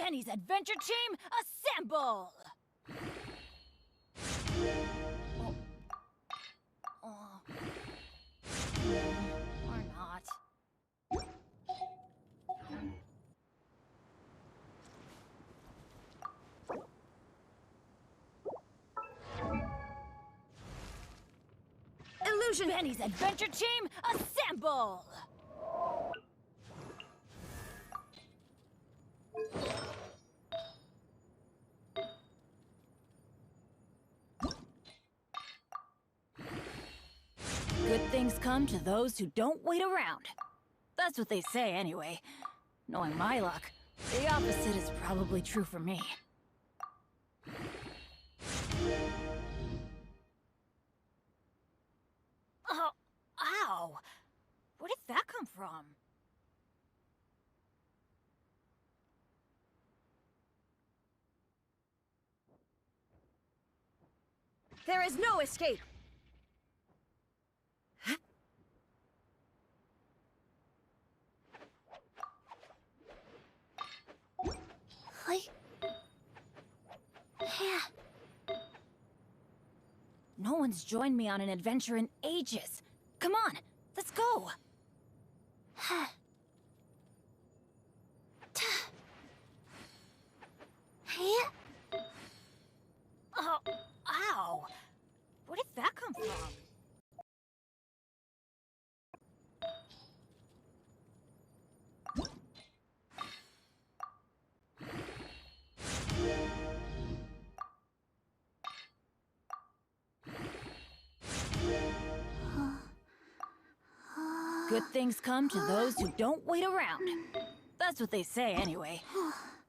Benny's adventure team, assemble! Or not. Illusion Benny's adventure team, assemble! Good things come to those who don't wait around. That's what they say anyway. Knowing my luck, the opposite is probably true for me. Oh, ow! Where did that come from? There is no escape! No one's joined me on an adventure in ages. Come on, let's go! Oh, ow! Where did that come from? Good things come to those who don't wait around. That's what they say anyway.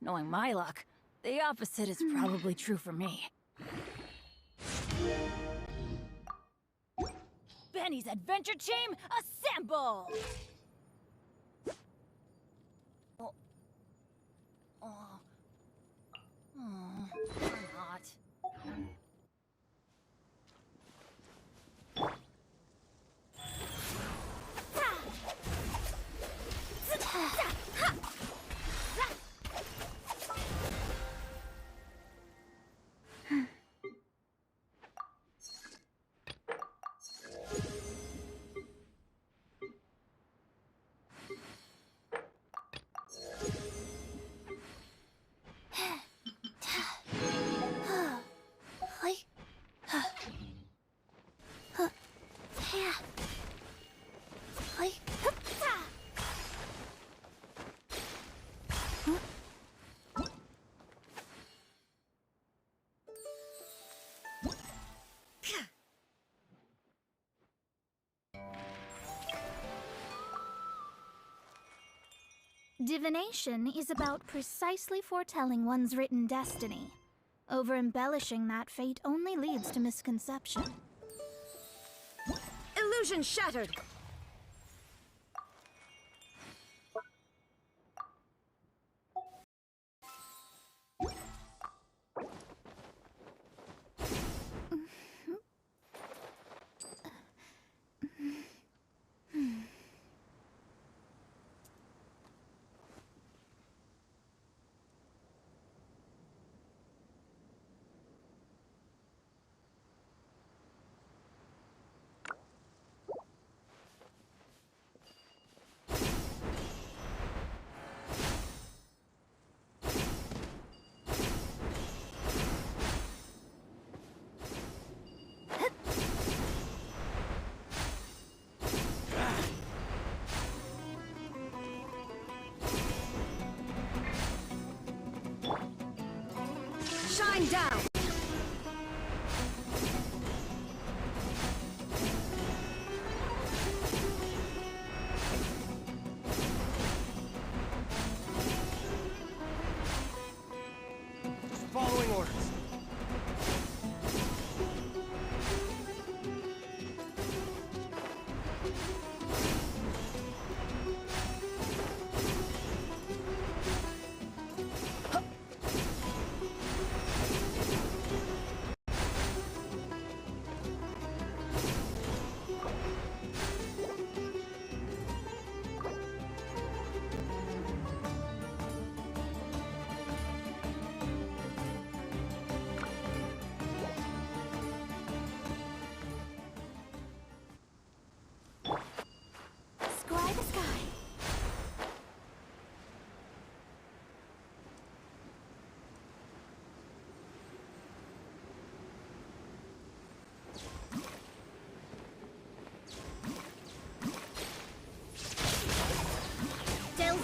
Knowing my luck, the opposite is probably true for me. Benny's adventure team, assemble! Or not. Divination is about precisely foretelling one's written destiny. Over-embellishing that fate only leads to misconception. Illusion shattered! Shine down! Following orders.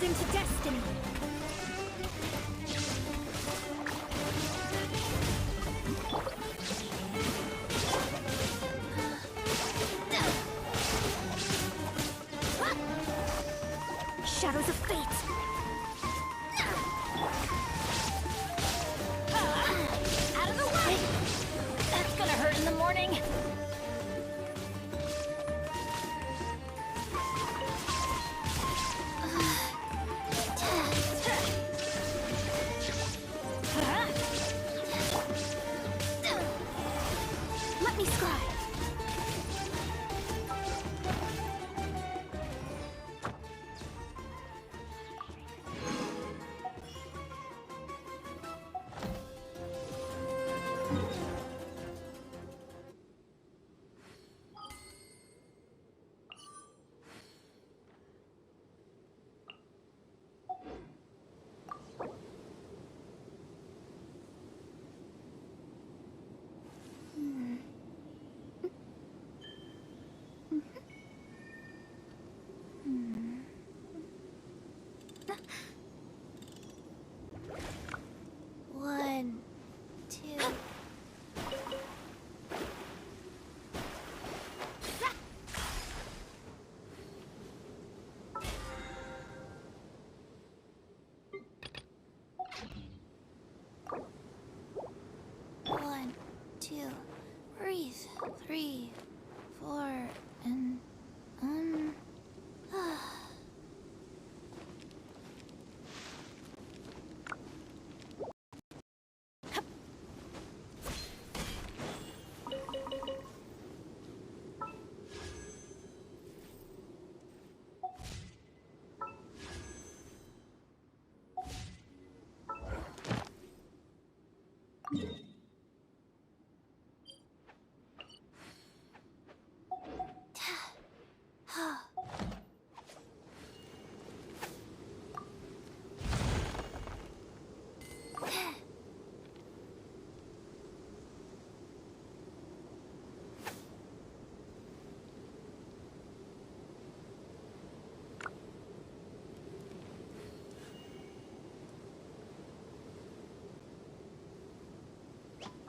Mold into destiny. Shadows of fate. Out of the way! That's gonna hurt in the morning. Let me scry. One, two. One, two. Breathe. 3, 4, and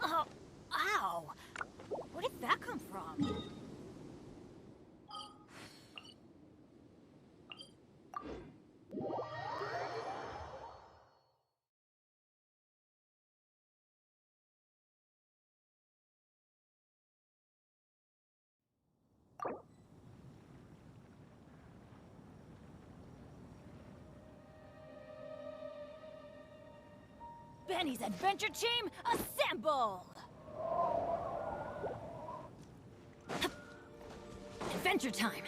Oh, ow! Where did that come from? Benny's adventure team, assemble! Adventure time!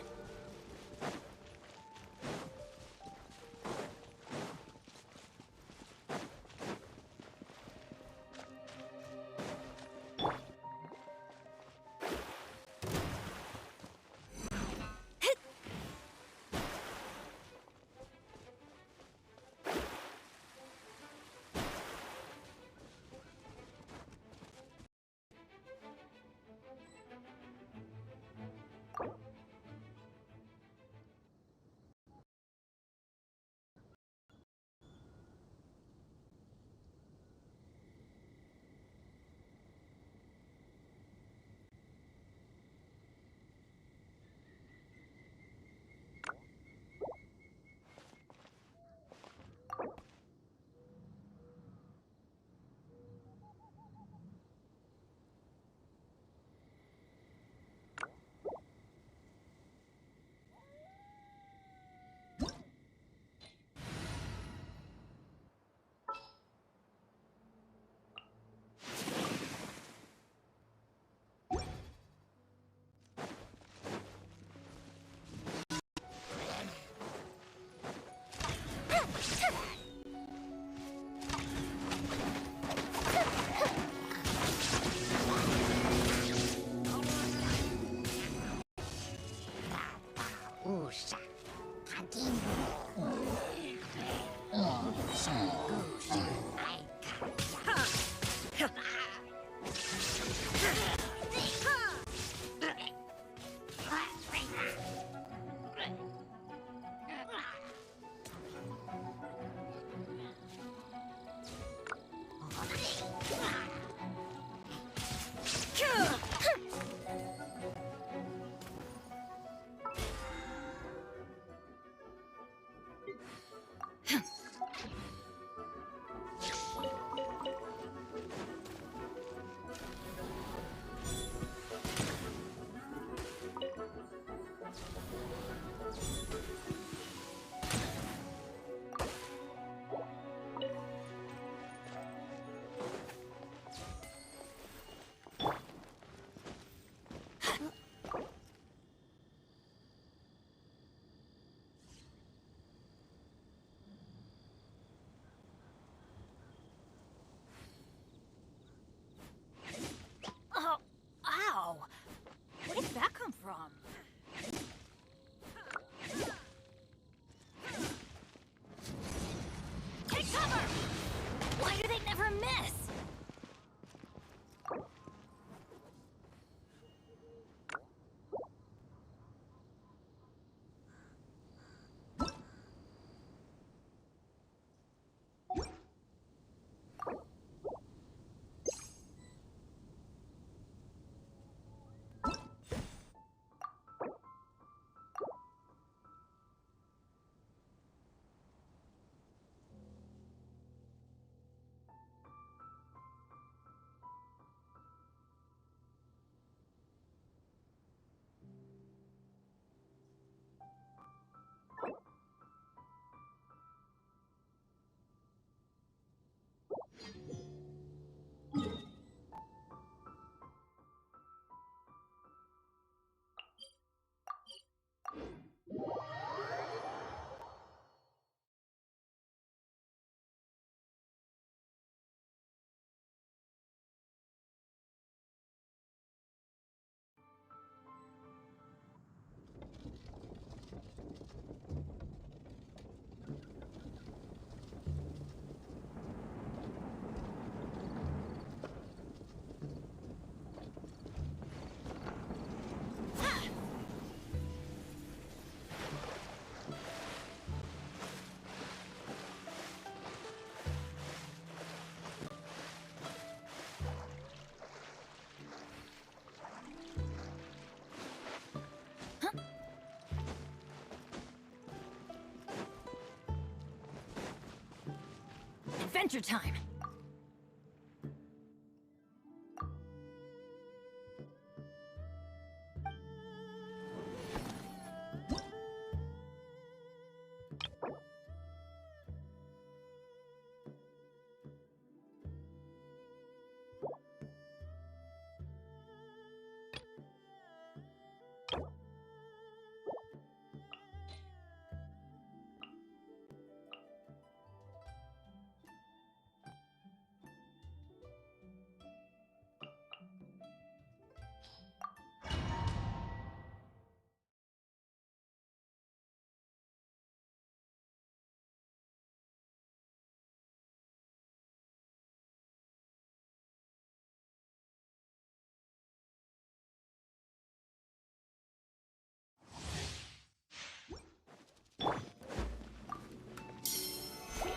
Adventure time!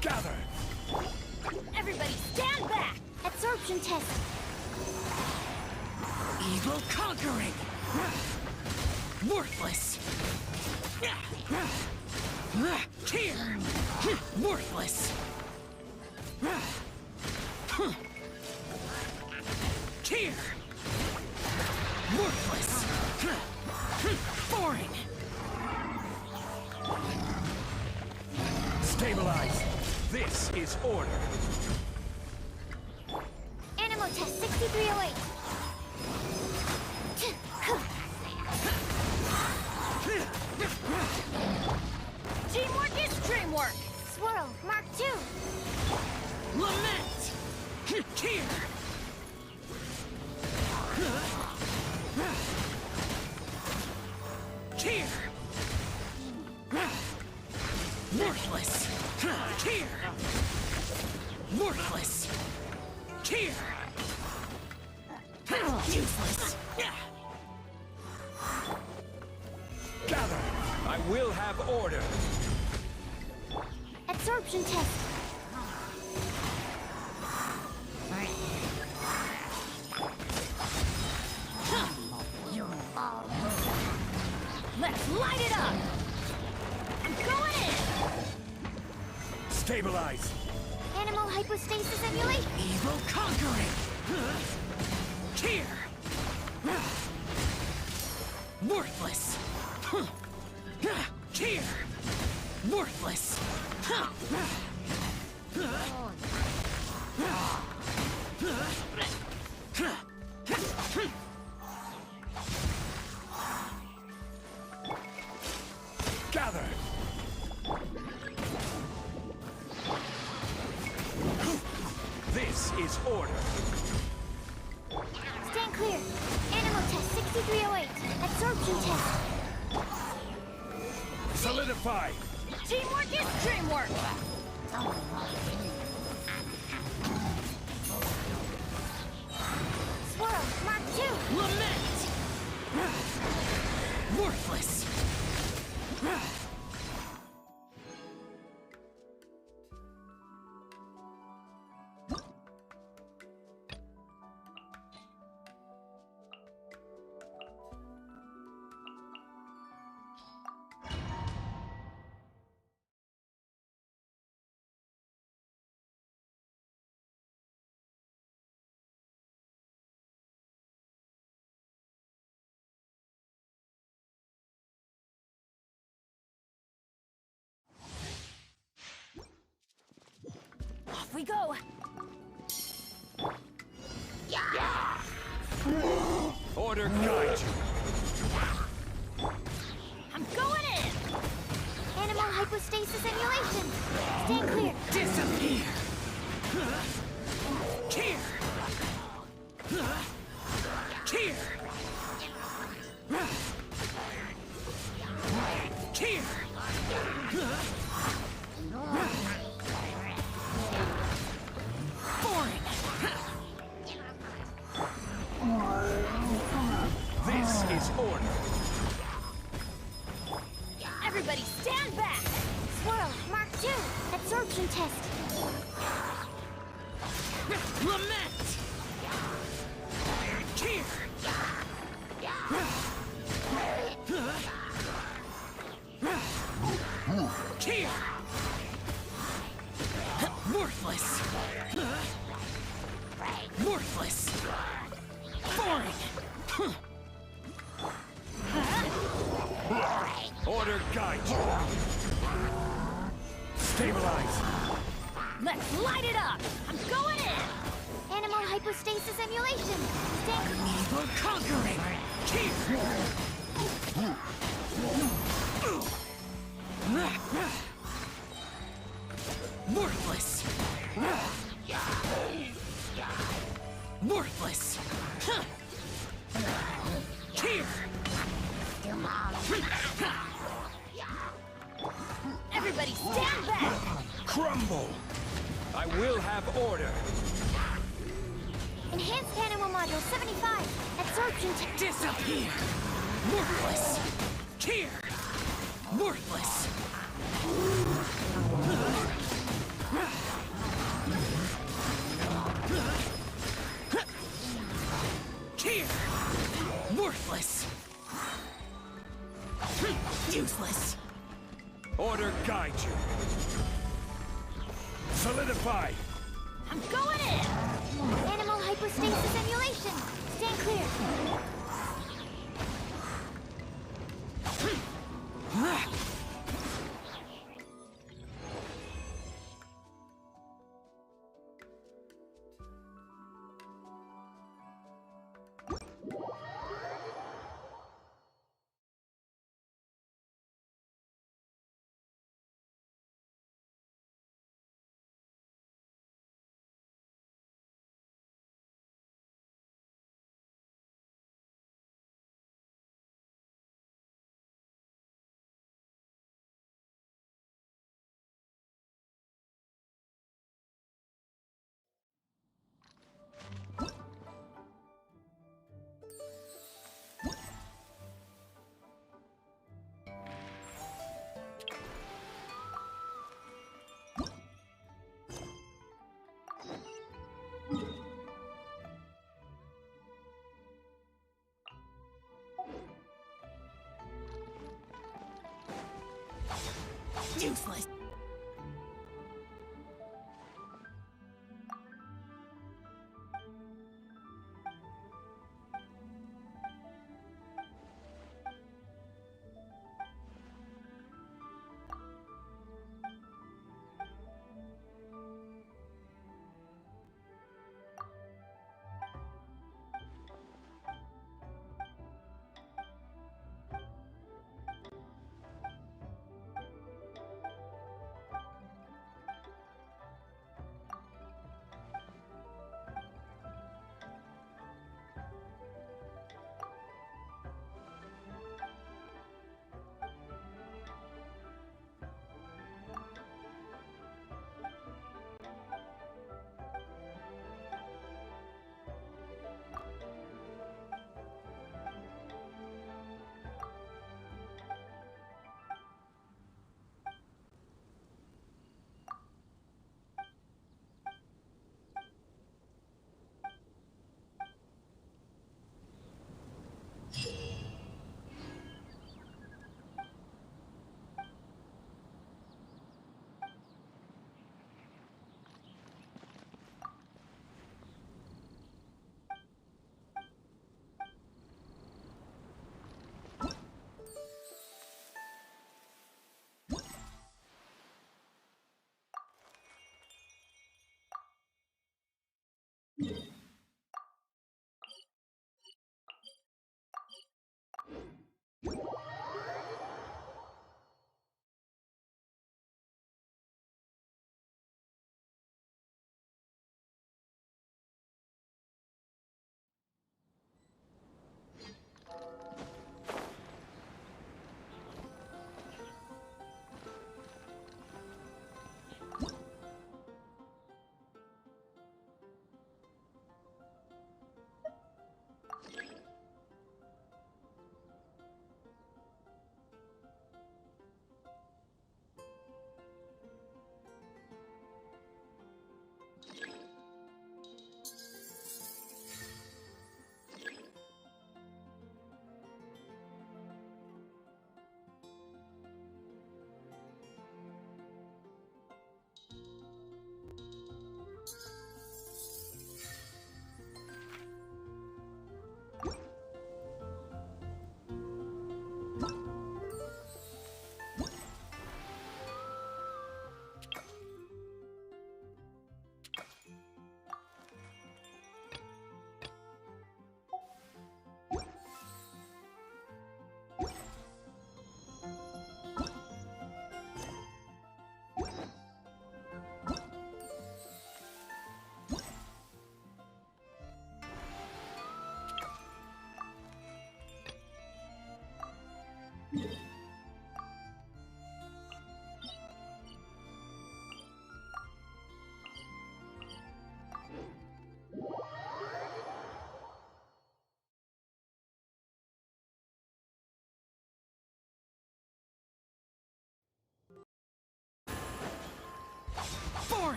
Gather! Everybody stand back! Absorption test. Evil conquering! Worthless! Here! Worthless! Here! Worthless! Boring! Stabilize! This is order! Animal test 6308. Teamwork is dreamwork! Swirl, Mark 2. Lament! Here! Here! Worthless! Here! Worthless! Here! Useless! Gather! I will have order! Absorption test. Let's light it up! I'm going in! Stabilize! Animal hypostasis emulation. Evil conquering! Here! Worthless! Here! Worthless! Gather! This is order! Stand clear. Animal test 6308. Absorption test. Solidify! Teamwork is dreamwork! Swirl, Mark 2. Lament! Worthless! Off we go! Order guide you! I'm going in! Animal hypostasis emulation. Stand clear. Disappear! Here! Here! Here! Boring! This is order! Everybody stand back! Swirl, Mark 2. Absorption test. Lament! Here! Here! Worthless! Worthless! Boring! Order guide you! Stabilize! Let's light it up! I'm going in! Animal hypostasis emulation. Stand For conquering! Here! Worthless! Worthless! Here! Everybody stand back! Crumble! I will have order! Enhanced animal module 75. Absorption Disappear! Worthless! Here! Worthless! Here! Worthless! Useless! Order guide you! Solidify! I'm going in! Animal hypostasis emulation. Stand clear.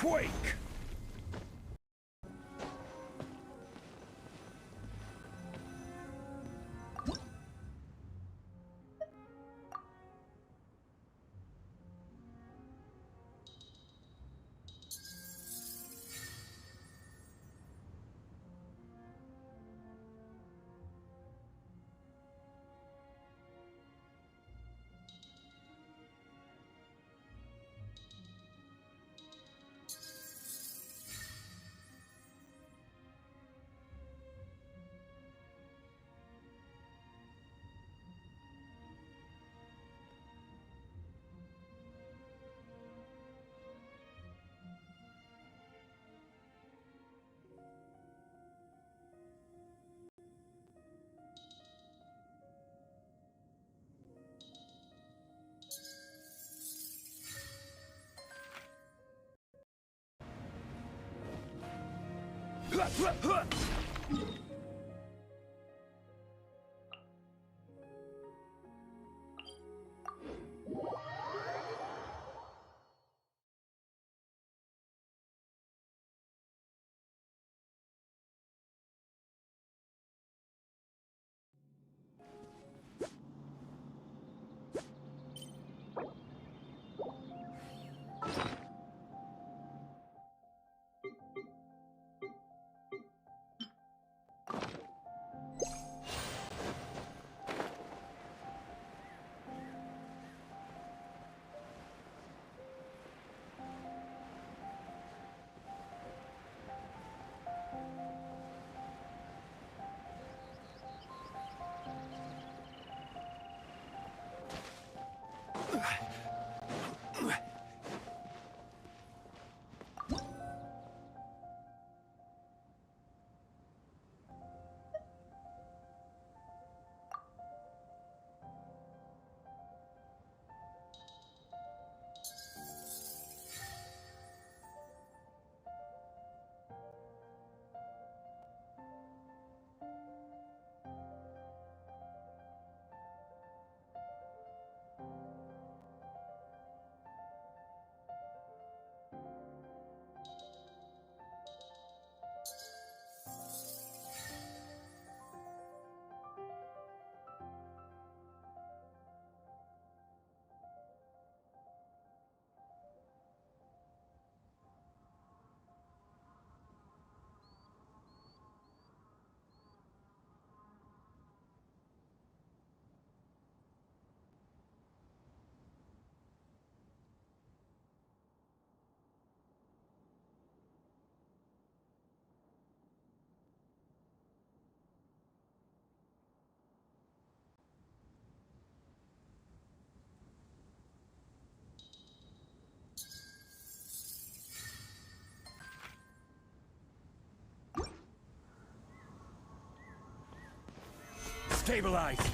quake! Stabilize!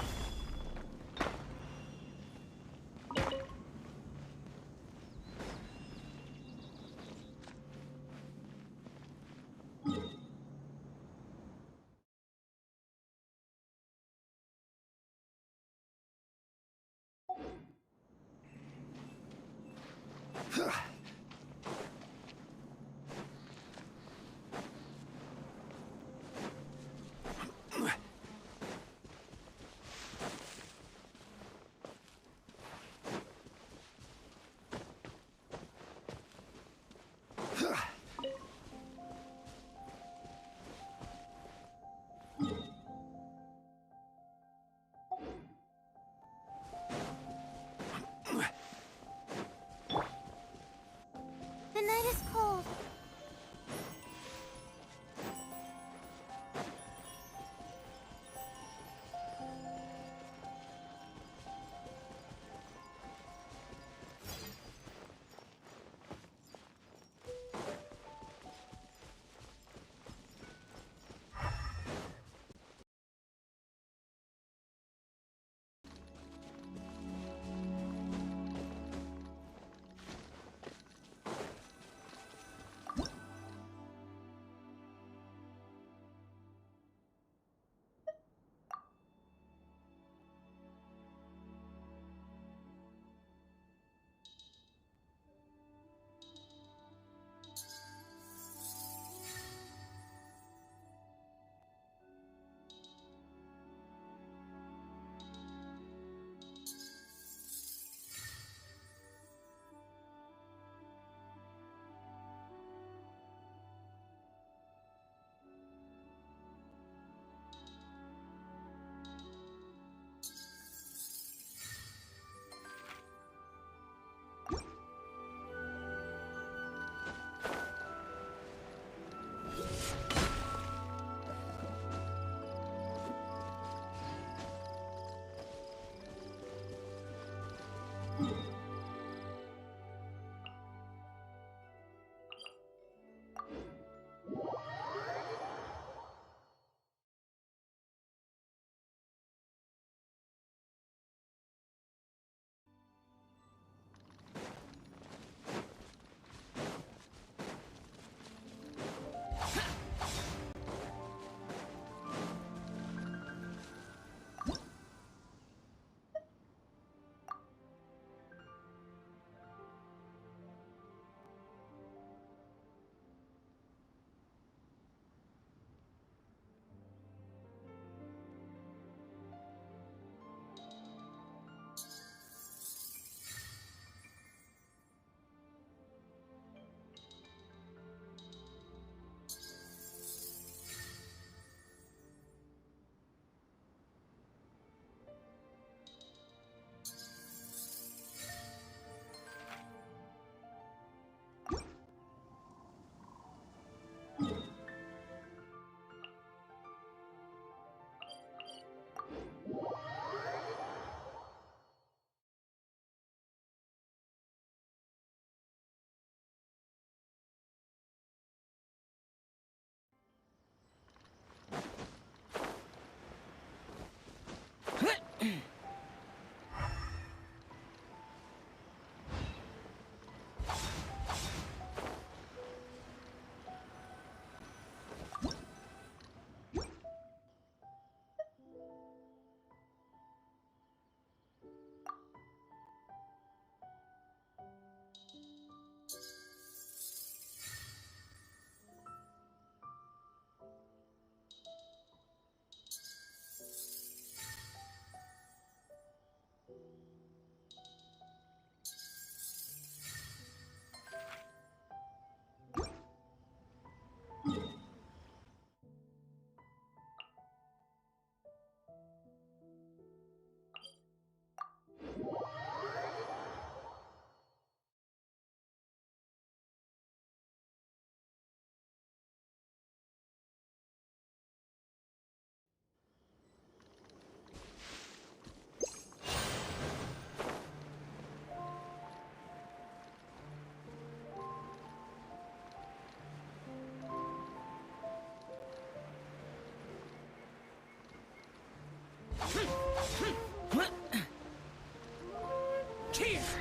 Here!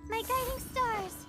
My guiding stars!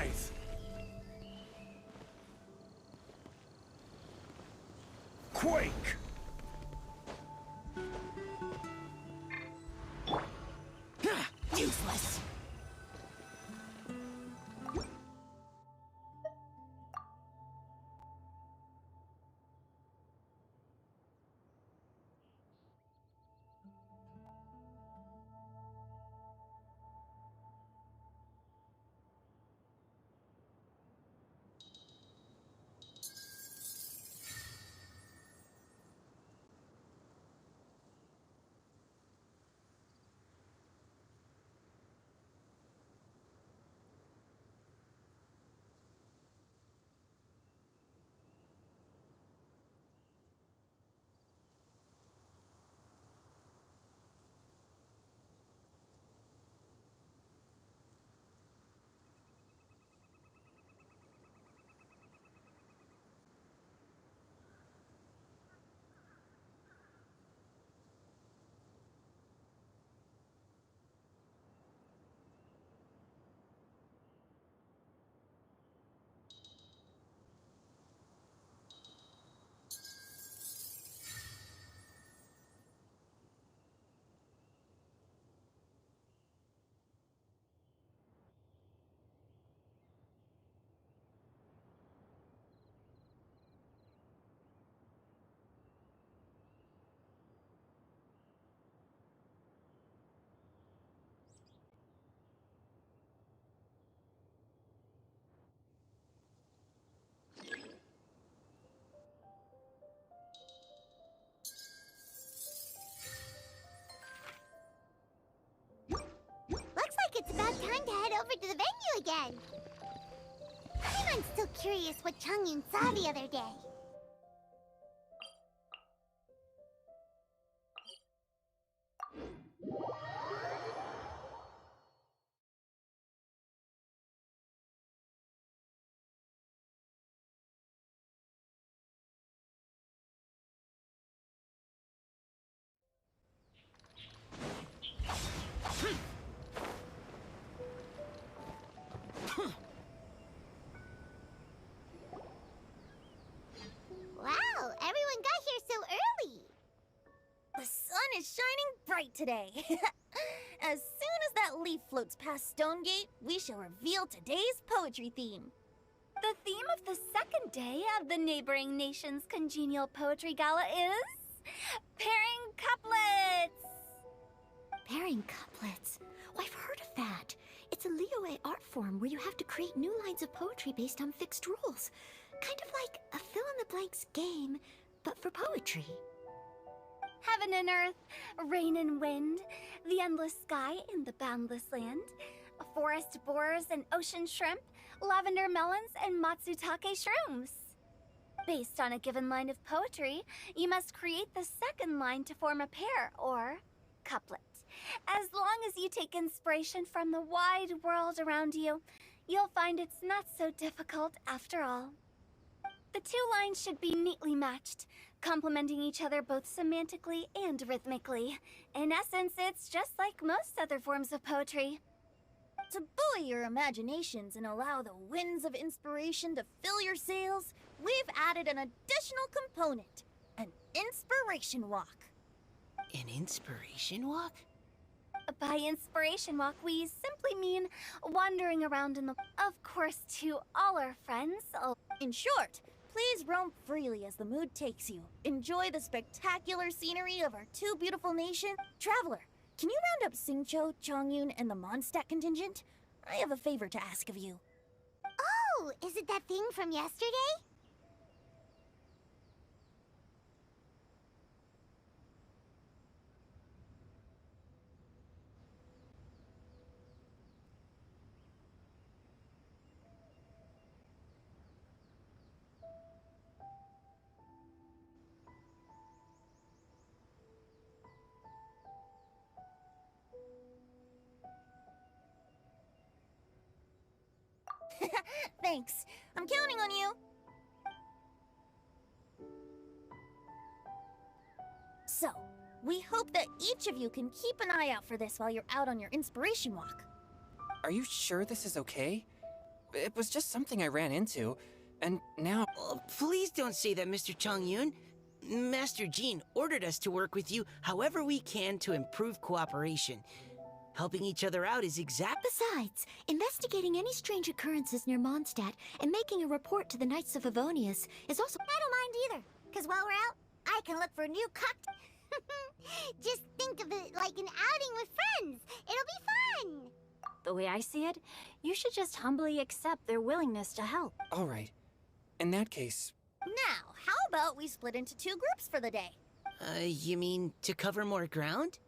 Rise! Quake! Useless! Looks like it's about time to head over to the venue again. I'm still curious what Changyun saw the other day. Wow, everyone got here so early. The sun is shining bright today. As soon as that leaf floats past Stonegate, we shall reveal today's poetry theme. The theme of the second day of the neighboring nation's congenial poetry gala is pairing couplets. Pairing couplets? Oh, I've heard of that. It's a Liyue art form where you have to create new lines of poetry based on fixed rules. Kind of like a fill-in-the-blanks game, but for poetry. Heaven and earth, rain and wind, the endless sky and the boundless land, forest boars and ocean shrimp, lavender melons and matsutake shrooms. Based on a given line of poetry, you must create the second line to form a pair, or couplet. As long as you take inspiration from the wide world around you, you'll find it's not so difficult after all. The two lines should be neatly matched, complementing each other both semantically and rhythmically. In essence, it's just like most other forms of poetry. To buoy your imaginations and allow the winds of inspiration to fill your sails, we've added an additional component, an inspiration walk. An inspiration walk? By inspiration walk, we simply mean wandering around in the... Of course, to all our friends. In short, please roam freely as the mood takes you. Enjoy the spectacular scenery of our two beautiful nations. Traveler, can you round up Xingqiu, Changyun, and the Mondstadt contingent? I have a favor to ask of you. Oh, is it that thing from yesterday? Thanks. I'm counting on you. So, we hope that each of you can keep an eye out for this while you're out on your inspiration walk. Are you sure this is okay? It was just something I ran into, and now... Oh, please don't say that, Mr. Chongyun. Master Jean ordered us to work with you however we can to improve cooperation. Helping each other out is Besides, investigating any strange occurrences near Mondstadt and making a report to the Knights of Favonius is also... I don't mind either, because while we're out, I can look for a new cocktail. Just think of it like an outing with friends. It'll be fun. The way I see it, you should just humbly accept their willingness to help. All right. In that case... Now, how about we split into 2 groups for the day? You mean to cover more ground?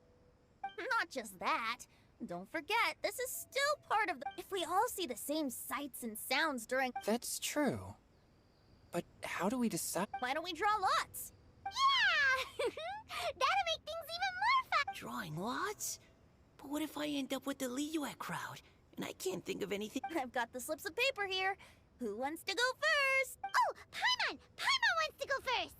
Not just that. Don't forget, this is still part of the... If we all see the same sights and sounds during... That's true. But how do we decide? Why don't we draw lots? Yeah! That'll make things even more fun. Drawing lots? But what if I end up with the Liyue crowd, and I can't think of anything? I've got the slips of paper here. Who wants to go first? Oh, Paimon! Paimon wants to go first!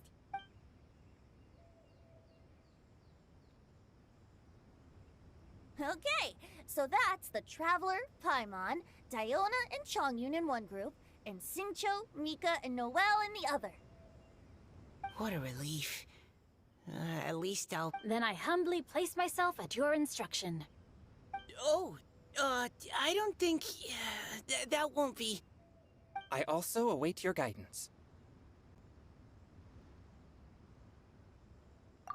Okay, so that's the Traveler, Paimon, Diona, and Chongyun in one group, and Xingqiu, Mika, and Noelle in the other. What a relief. At least I'll... Then I humbly place myself at your instruction. Oh, I don't think... that won't be... I also await your guidance.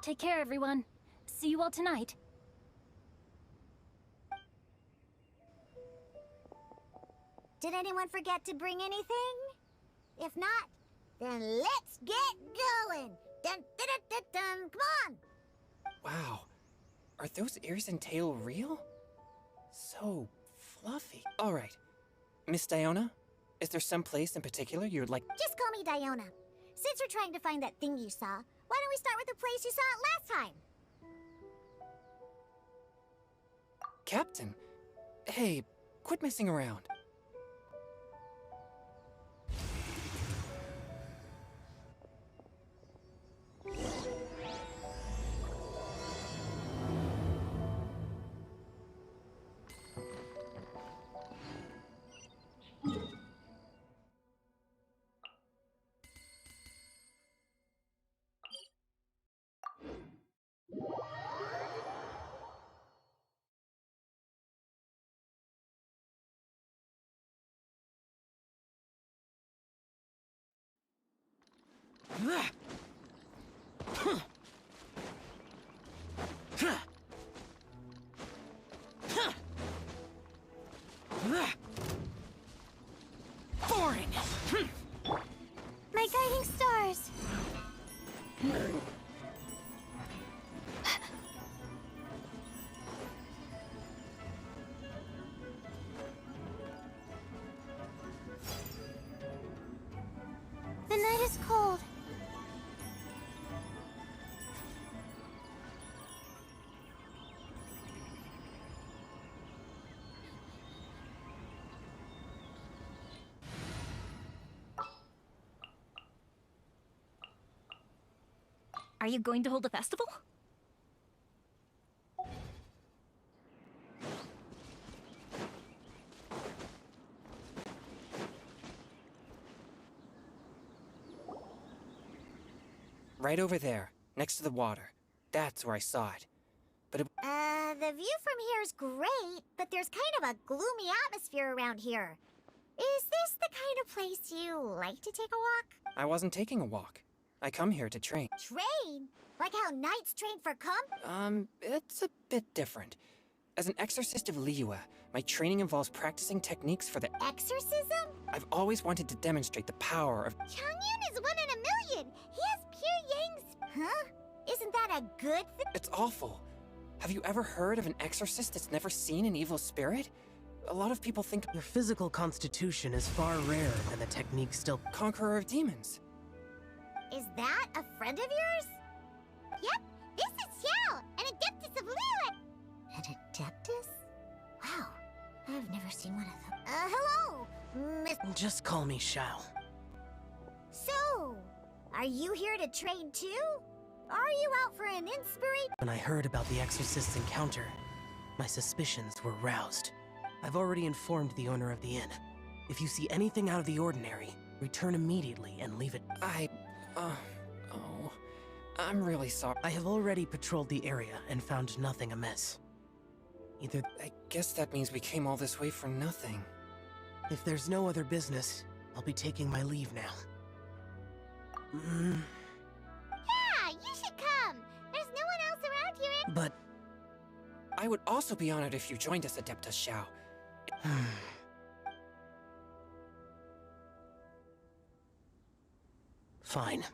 Take care, everyone. See you all tonight. Did anyone forget to bring anything? If not, then let's get going! Dun, dun, dun, dun, dun. Come on! Wow. Are those ears and tail real? So fluffy. All right. Miss Diona, is there some place in particular you'd like... Just call me Diona. Since we're trying to find that thing you saw, why don't we start with the place you saw it last time? Captain? Hey, quit messing around. Foreign! My guiding stars! The night is cold. Are you going to hold a festival? Right over there, next to the water. That's where I saw it. But it... The view from here is great, but there's kind of a gloomy atmosphere around here. Is this the kind of place you like to take a walk? I wasn't taking a walk. I come here to train. Train? Like how knights train for It's a bit different. As an exorcist of Liyue, my training involves practicing techniques for the... exorcism? I've always wanted to demonstrate the power of... Chongyun is 1 in a million! He has pure Yang's... Huh? Isn't that a good thing? It's awful. Have you ever heard of an exorcist that's never seen an evil spirit? A lot of people think... Your physical constitution is far rarer than the technique still... Conqueror of demons. Is that a friend of yours? Yep, this is Xiao, an Adeptus of Liyue! An Adeptus? Wow, I've never seen one of them. Hello, Miss... Just call me Xiao. So, are you here to train too? Are you out for an inspiration? When I heard about the exorcist's encounter, my suspicions were roused. I've already informed the owner of the inn. If you see anything out of the ordinary, return immediately and leave it. I'm really sorry. I have already patrolled the area and found nothing amiss. I guess that means we came all this way for nothing. If there's no other business, I'll be taking my leave now. Yeah, you should come. There's no one else around here. But... I would also be honored if you joined us, Adeptus 𝙎𝙬. Fine.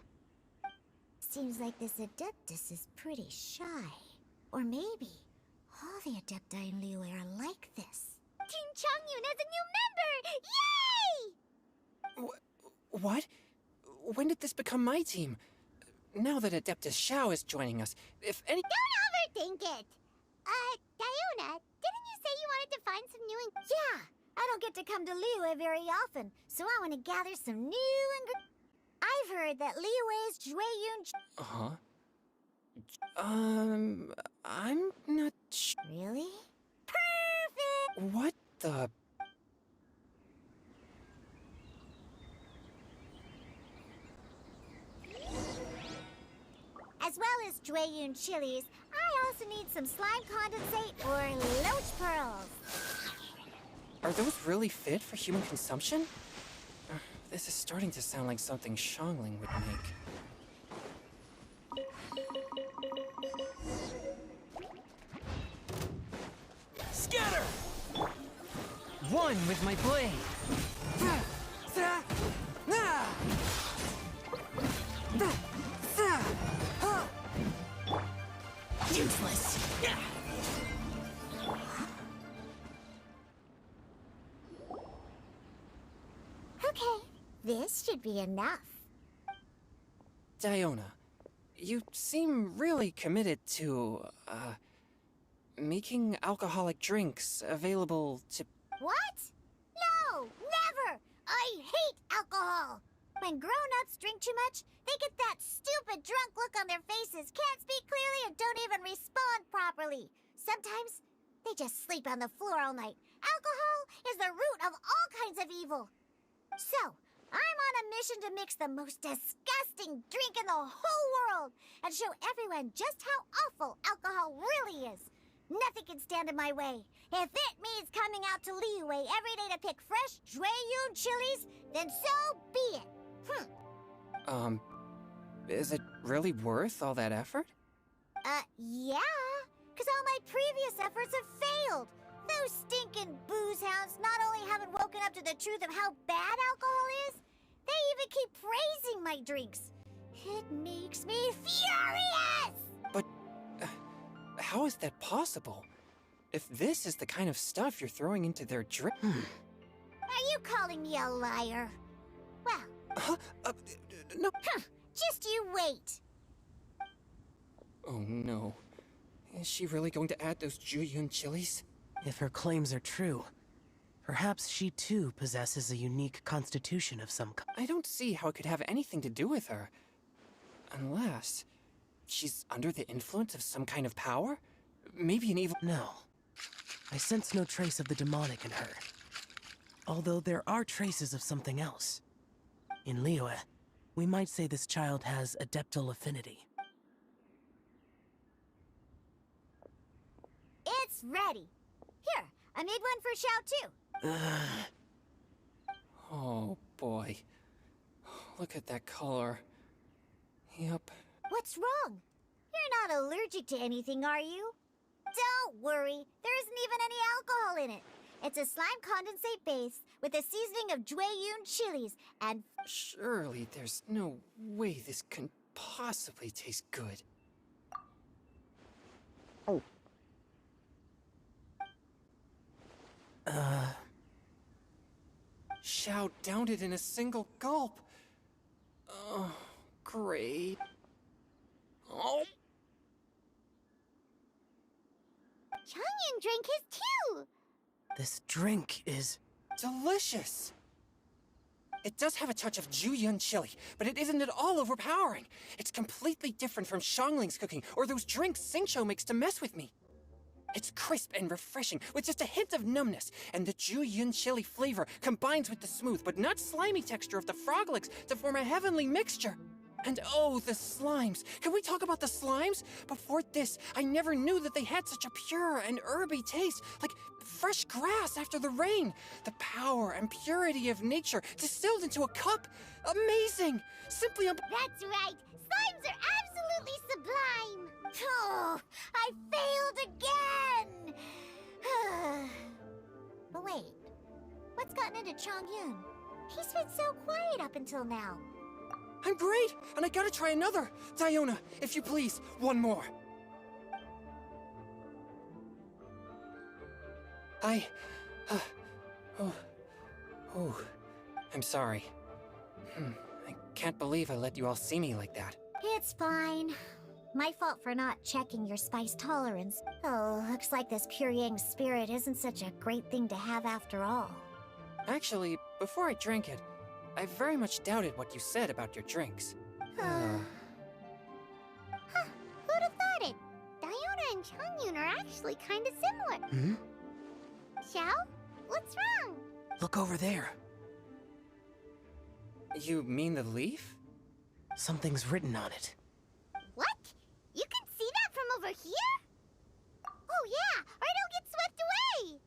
Seems like this Adeptus is pretty shy. Or maybe all the Adepti in Liyue are like this. Team Chongyun has a new member! Yay! What? When did this become my team? Now that Adeptus 𝙎 is joining us, if any— Don't overthink it! Diona, didn't you say you wanted to find some new Yeah, I don't get to come to Liyue very often, so I want to gather some new I've heard that Liyue's 𝙎𝙬𝙀𝙎. I'm not sure. Really? Perfect! What the— As well as 𝙎𝙬𝙀𝙎𝙬𝙀𝙎, I also need some slime condensate or loach pearls. Are those really fit for human consumption? This is starting to sound like something Xiangling would make. Scatter! One with my blade. Useless. Okay, this should be enough. Diona, you seem really committed to, making alcoholic drinks available to— What? No, never! I hate alcohol! When grown-ups drink too much, they get that stupid drunk look on their faces, can't speak clearly, and don't even respond properly. Sometimes, they just sleep on the floor all night. Alcohol is the root of all kinds of evil. So, I'm on a mission to mix the most disgusting drink in the whole world and show everyone just how awful alcohol really is. Nothing can stand in my way. If it means coming out to Liyue every day to pick fresh 𝙎𝙬𝙀𝙎𝙀, then so be it. Is it really worth all that effort? Yeah. Because all my previous efforts have failed. Those stinking booze hounds not only haven't woken up to the truth of how bad alcohol is, they even keep praising my drinks. It makes me furious! But how is that possible? If this is the kind of stuff you're throwing into their drink— Are you calling me a liar? Well, no. Just you wait. Oh no. Is she really going to add those 𝙎𝙬𝙀𝙎𝙬𝙀𝙎? If her claims are true, perhaps she too possesses a unique constitution of some kind. I don't see how it could have anything to do with her. Unless she's under the influence of some kind of power? Maybe an evil— No. I sense no trace of the demonic in her. Although there are traces of something else. In Liyue, we might say this child has adeptal affinity. It's ready. Here, I made one for Xiao too. Oh boy. Look at that color. Yep. What's wrong? You're not allergic to anything, are you? Don't worry, there isn't even any alcohol in it. It's a slime condensate base with a seasoning of 𝙎𝙬𝙀𝙎𝙀 and— Surely there's no way this can possibly taste good. Xiao downed it in a single gulp. Oh, great. Oh. Chongyun drank his too! This drink is... Delicious! It does have a touch of 𝙎𝙬𝙀𝙎𝙀, but it isn't at all overpowering. It's completely different from Xiangling's cooking or those drinks Xingqiu makes to mess with me. It's crisp and refreshing, with just a hint of numbness, and the Jueyun chili flavor combines with the smooth but not slimy texture of the froglics to form a heavenly mixture. And oh, the slimes! Can we talk about the slimes? Before this, I never knew that they had such a pure and herby taste, like fresh grass after the rain. The power and purity of nature distilled into a cup. Amazing! Simply That's right. Slimes are absolutely sublime. Oh, I failed again. But wait, what's gotten into Chongyun? He's been so quiet up until now. I'm great, and I gotta try another. Diona, if you please, one more. I'm sorry. I can't believe I let you all see me like that. It's fine. My fault for not checking your spice tolerance. Oh, looks like this pure yang spirit isn't such a great thing to have after all. Actually, before I drank it, I very much doubted what you said about your drinks. Huh, who'd have thought it? Diona and Chongyun are actually kind of similar. Hmm? Xiao? What's wrong? Look over there. You mean the leaf? Something's written on it. What? You can see that from over here? Oh yeah, or it'll get swept away!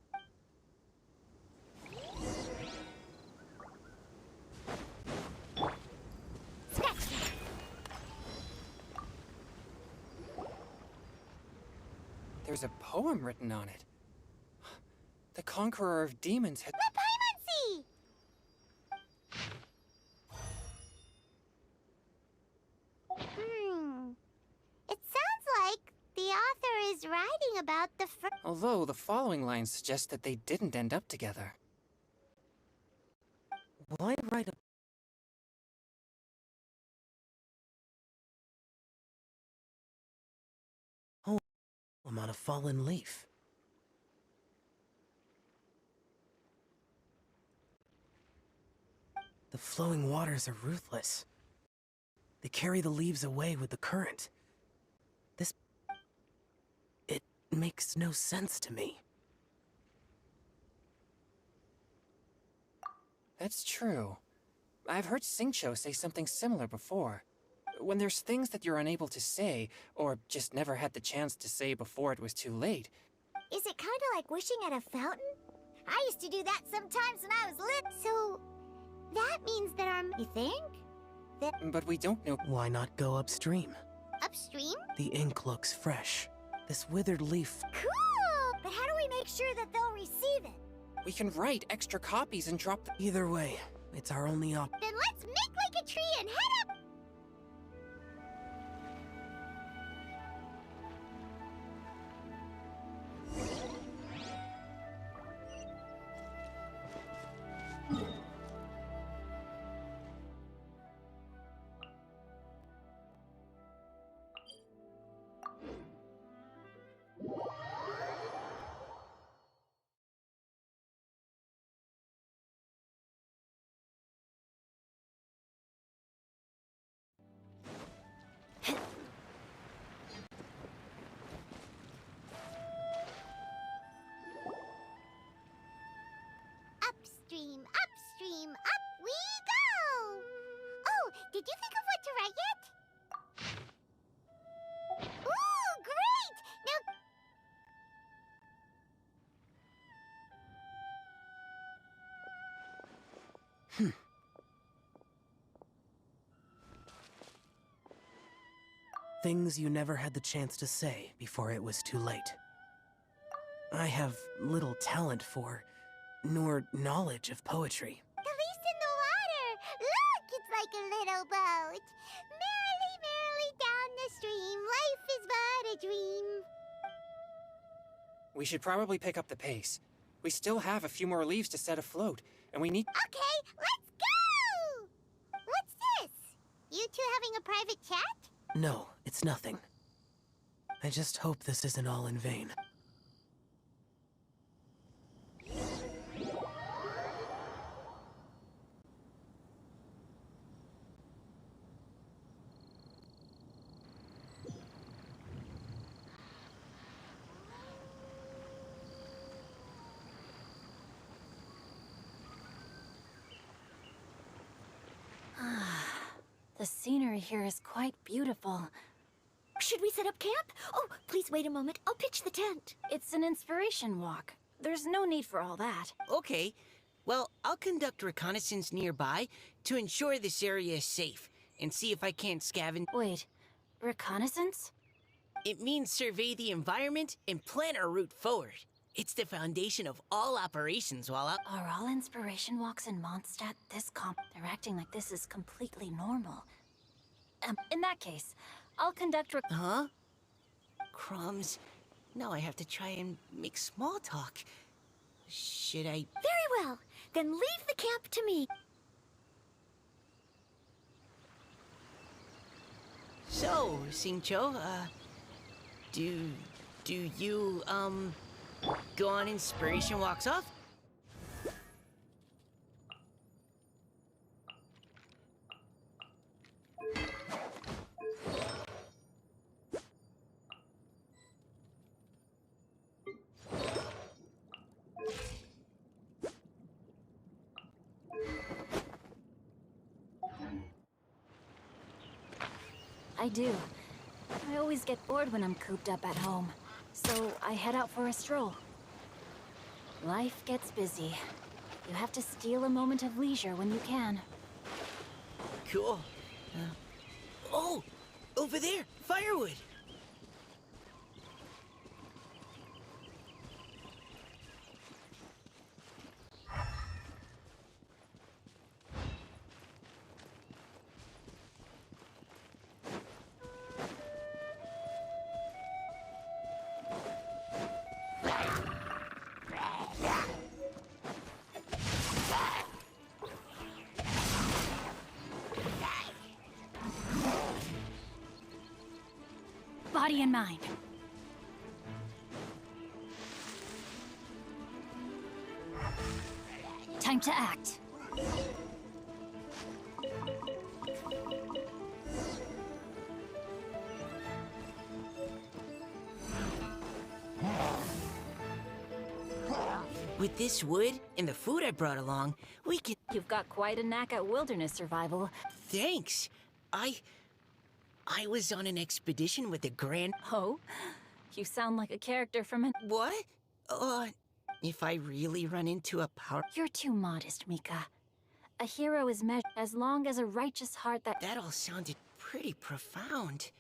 Scratch that! There's a poem written on it. The conqueror of demons had... The Paimon! It sounds like the author is writing about the Although the following lines suggest that they didn't end up together. Why write a poem on a fallen leaf? The flowing waters are ruthless. They carry the leaves away with the current. It makes no sense to me. That's true. I've heard Xingqiu say something similar before. When there's things that you're unable to say, or just never had the chance to say before it was too late. Is it kind of like wishing at a fountain? I used to do that sometimes when I was little. So, that means that you think? But we don't know. Why not go upstream? Upstream? The ink looks fresh. This withered leaf... Cool! But how do we make sure that they'll receive it? We can write extra copies and drop them. Either way, it's our only option. Then let's make like a tree and head up! Upstream, upstream, up we go! Oh, did you think of what to write yet? Ooh, great! Now... Things you never had the chance to say before it was too late. I have little talent for, nor knowledge of poetry. The leaf's in the water! Look, it's like a little boat! Merrily, merrily down the stream, life is but a dream. We should probably pick up the pace. We still have a few more leaves to set afloat, and we need... Okay, let's go! What's this? You two having a private chat? No, it's nothing. I just hope this isn't all in vain. The scenery here is quite beautiful. Should we set up camp? Oh, please wait a moment. I'll pitch the tent. It's an inspiration walk. There's no need for all that. Okay. Well, I'll conduct reconnaissance nearby to ensure this area is safe and see if I can't scavenge. Wait, reconnaissance? It means survey the environment and plan our route forward. It's the foundation of all operations while out. Are all inspiration walks in Mondstadt this They're acting like this is completely normal. In that case, I'll conduct Huh? Crumbs. Now I have to try and make small talk. Should I? Very well. Then leave the camp to me. So, Xingqiu, do you, go on inspiration walks off? I do. I always get bored when I'm cooped up at home, so I head out for a stroll. Life gets busy. You have to steal a moment of leisure when you can. Cool. Oh! Over there! Firewood! Body and mind. Time to act. With this wood and the food I brought along, we can... You've got quite a knack at wilderness survival. Thanks. I was on an expedition with the Grand... Oh? You sound like a character from an... What? If I really run into a power... You're too modest, Mika. A hero is measured as long as a righteous heart that... That all sounded pretty profound.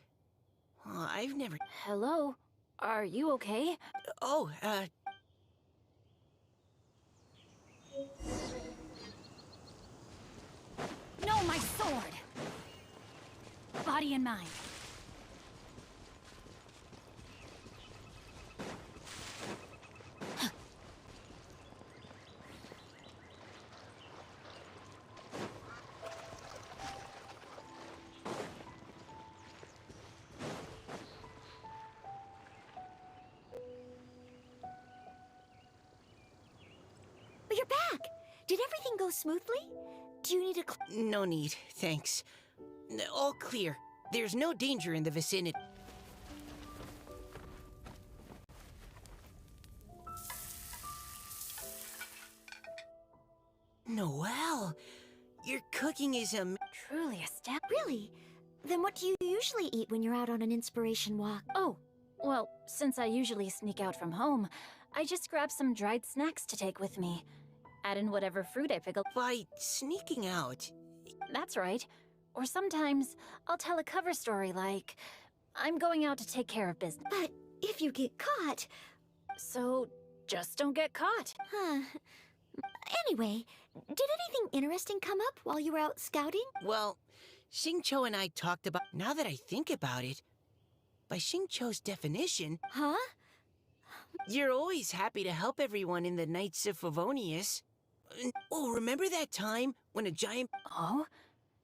I've never... Hello? Are you okay? Oh, No, my sword! Body and mind. You're back. Did everything go smoothly? Do you need a... no need, thanks. All clear. There's no danger in the vicinity. Noelle, your cooking is Truly astounding. Really? Then what do you usually eat when you're out on an inspiration walk? Oh, well, since I usually sneak out from home, I just grab some dried snacks to take with me. Add in whatever fruit I pickle. By sneaking out... That's right. Or sometimes, I'll tell a cover story like, I'm going out to take care of business. But if you get caught... So, just don't get caught. Huh. Anyway, did anything interesting come up while you were out scouting? Well, Xingqiu and I talked about... Now that I think about it, by Xingqiu's definition... Huh? You're always happy to help everyone in the Knights of Favonius. Oh, remember that time when a giant... Oh?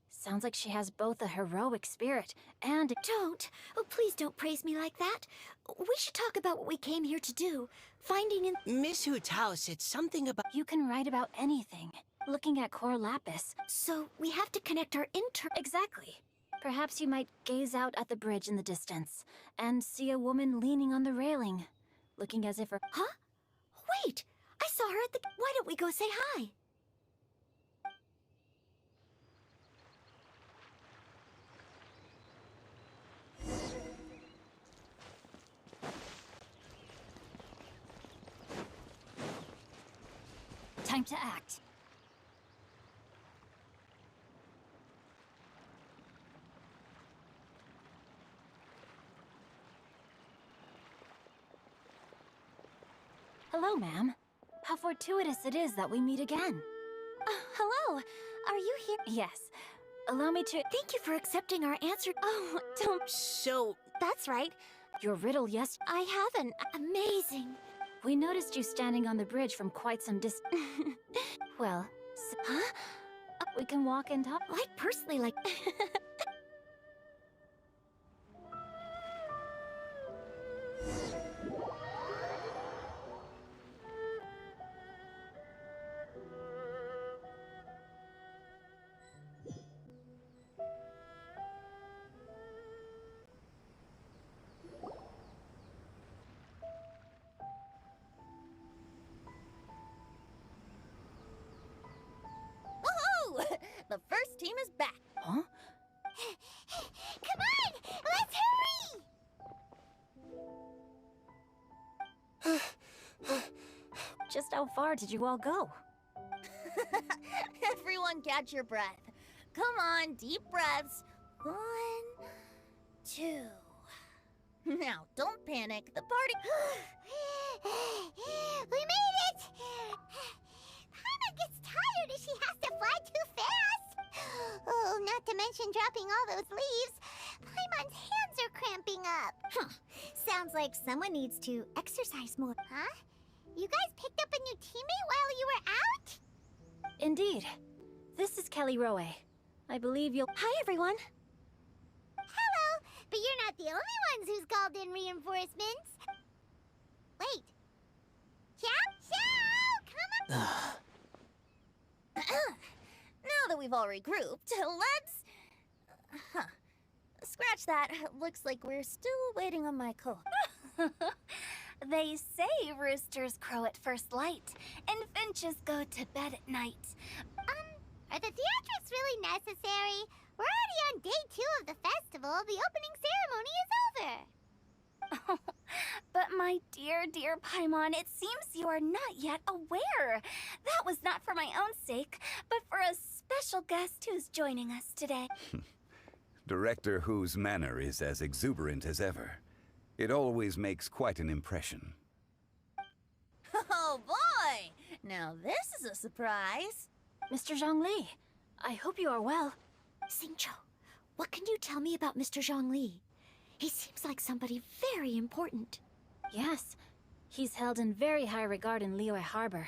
Sounds like she has both a heroic spirit and... Don't. Oh, please don't praise me like that. We should talk about what we came here to do. Finding in... Miss 𝙎𝙏𝙀𝙀 said something about... You can write about anything. Looking at core lapis. So, we have to connect our Exactly. Perhaps you might gaze out at the bridge in the distance and see a woman leaning on the railing, looking as if her... Huh? Wait! I saw her at the... Why don't we go say hi? time to act. Hello, ma'am. How fortuitous it is that we meet again. Hello. Are you here? Yes. Allow me to... Thank you for accepting our answer. Oh, don't... So, That's right. Your riddle, yes? I have an amazing... We noticed you standing on the bridge from quite some distance. Well, Huh? we can walk and talk. I'd personally like... Woohoo! The first team is back. Huh? Come on! Let's hurry! Just how far did you all go? Everyone catch your breath. Come on, deep breaths. 1, 2. Now, don't panic. The party... We made it! Paimon gets tired if she has to fly too fast. Oh, not to mention dropping all those leaves. Paimon's hands are cramping up. Sounds like someone needs to exercise more. Huh? You guys picked up a new teammate while you were out? Indeed. This is 𝙍𝙍𝙀𝙈. I believe you'll... Hi, everyone. Hello, but you're not the only ones who's called in reinforcements. Wait. Xiao, come on. Now that we've all regrouped, let's... Scratch that. Looks like we're still waiting on my co... They say roosters crow at first light, and finches go to bed at night. Are the theatrics really necessary? We're already on day 2 of the festival. The opening ceremony is over. But my dear, dear Paimon, it seems you are not yet aware. That was not for my own sake, but for a special guest who's joining us today. Director Who's manner is as exuberant as ever. It always makes quite an impression. Oh boy! Now this is a surprise. Mr. Zhongli, I hope you are well. Xingqiu, what can you tell me about Mr. Zhongli? He seems like somebody very important. Yes, he's held in very high regard in Liyue Harbor.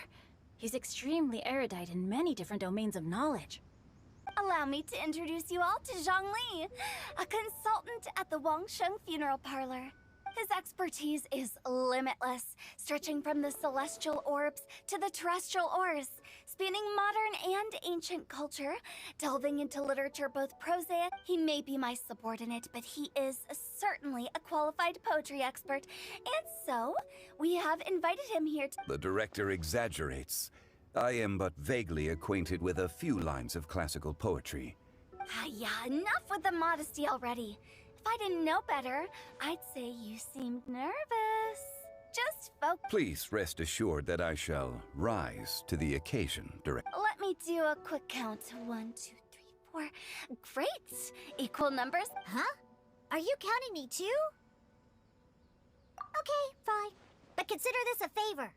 He's extremely erudite in many different domains of knowledge. Allow me to introduce you all to Zhongli, a consultant at the Wangsheng Funeral Parlor. His expertise is limitless, stretching from the celestial orbs to the terrestrial ores, spanning modern and ancient culture, delving into literature both prosaic. He may be my subordinate, but he is certainly a qualified poetry expert, and so we have invited him here to... The director exaggerates. I am but vaguely acquainted with a few lines of classical poetry. Yeah, enough with the modesty already. If I didn't know better, I'd say you seemed nervous. Just focus. Please rest assured that I shall rise to the occasion, Director. Let me do a quick count. 1, 2, 3, 4. Great! Equal numbers. Huh? Are you counting me too? Okay, fine. But consider this a favor.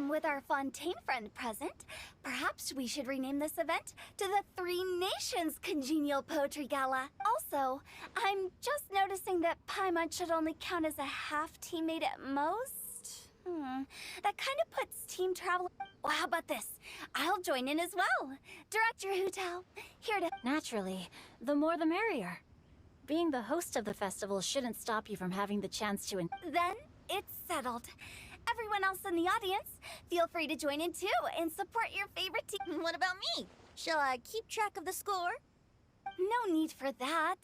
With our Fontaine friend present, perhaps we should rename this event to the Three Nations Congenial Poetry Gala. Also, I'm just noticing that Paimon should only count as a half teammate at most. That kind of puts team travel... Well, how about this? I'll join in as well. Director Hu Tao, here to... Naturally, the more the merrier. Being the host of the festival shouldn't stop you from having the chance to... Then, it's settled. Everyone else in the audience, feel free to join in too and support your favorite team. What about me? Shall I keep track of the score? No need for that.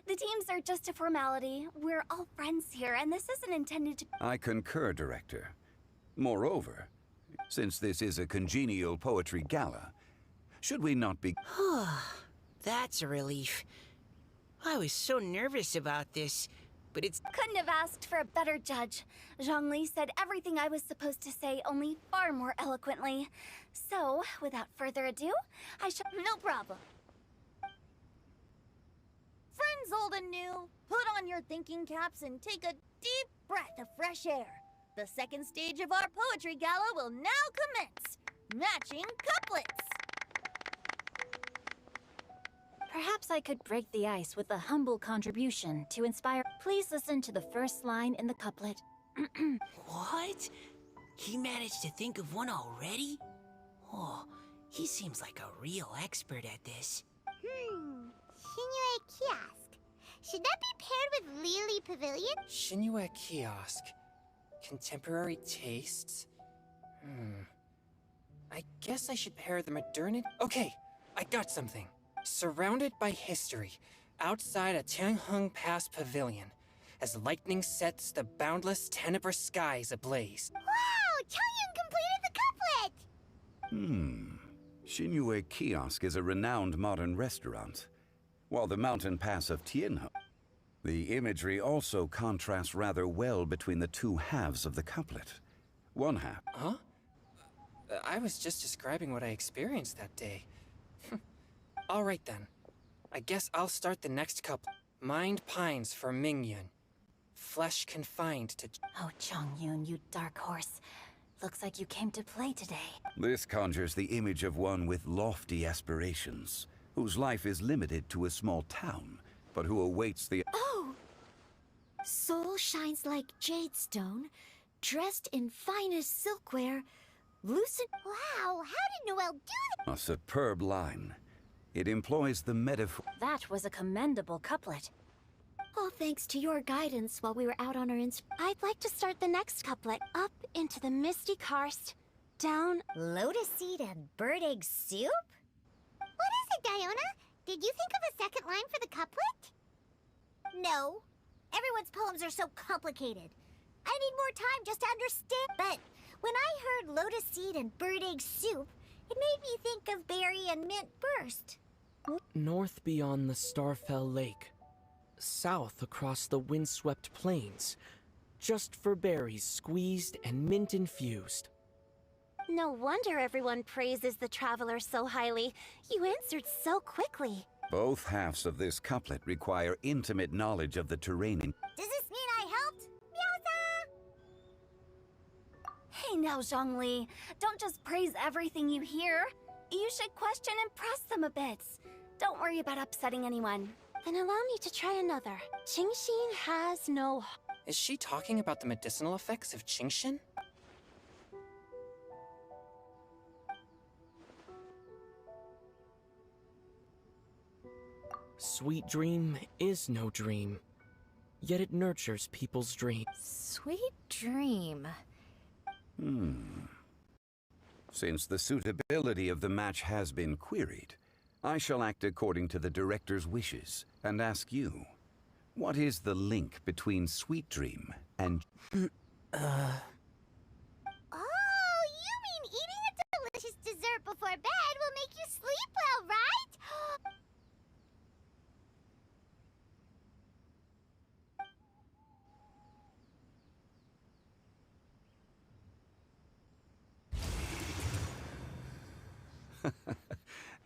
The teams are just a formality. We're all friends here, and this isn't intended to... I concur, Director. Moreover, since this is a congenial poetry gala, should we not be... That's a relief. I was so nervous about this, but it's... Couldn't have asked for a better judge. Zhongli said everything I was supposed to say, only far more eloquently. So, without further ado, I shall... No problem. Friends old and new, put on your thinking caps and take a deep breath of fresh air. The second stage of our poetry gala will now commence. Matching couplets. Perhaps I could break the ice with a humble contribution to inspire. Please listen to the first line in the couplet. What? He managed to think of one already? Oh, he seems like a real expert at this. Qiqi Kiosk. Should that be paired with Lily Pavilion? Qiqi Kiosk. Contemporary tastes? I guess I should pair the modernity... Okay, I got something. Surrounded by history, outside a Tianheng Pass pavilion, as lightning sets the boundless tenebrous skies ablaze. Wow! Chongyun completed the couplet! Qiqi Kiosk is a renowned modern restaurant, while the mountain pass of Tianheng. The imagery also contrasts rather well between the two halves of the couplet. One half... Huh? I was just describing what I experienced that day. Alright then. I guess I'll start the next couplet. Mind pines for Mingyun. Flesh confined to... Oh, Chongyun, you dark horse. Looks like you came to play today. This conjures the image of one with lofty aspirations, whose life is limited to a small town, but who awaits the... Oh! Soul shines like jadestone, dressed in finest silkware, lucid... Wow, how did Noelle do that? A superb line. It employs the metaphor... That was a commendable couplet. All thanks to your guidance while we were out on our I'd like to start the next couplet. Up into the misty karst, down... Lotus seed and bird egg soup? What is it, Diona? Did you think of a second line for the couplet? No. Everyone's poems are so complicated. I need more time just to understand. But when I heard lotus seed and bird egg soup, it made me think of berry and mint burst. North beyond the Starfell Lake. South across the windswept plains. Just for berries squeezed and mint infused. No wonder everyone praises the traveler so highly. You answered so quickly. Both halves of this couplet require intimate knowledge of the terrain. Does this mean I helped? Meowza! Hey now, Zhongli. Don't just praise everything you hear. You should question and press them a bit. Don't worry about upsetting anyone. Then allow me to try another. Qingxin has no... Is she talking about the medicinal effects of Qingxin? Sweet dream is no dream, yet it nurtures people's dreams. Sweet dream. Since the suitability of the match has been queried, I shall act according to the director's wishes and ask you, what is the link between Sweet Dream and... Oh, you mean eating a delicious dessert before bed will make you sleep well, right?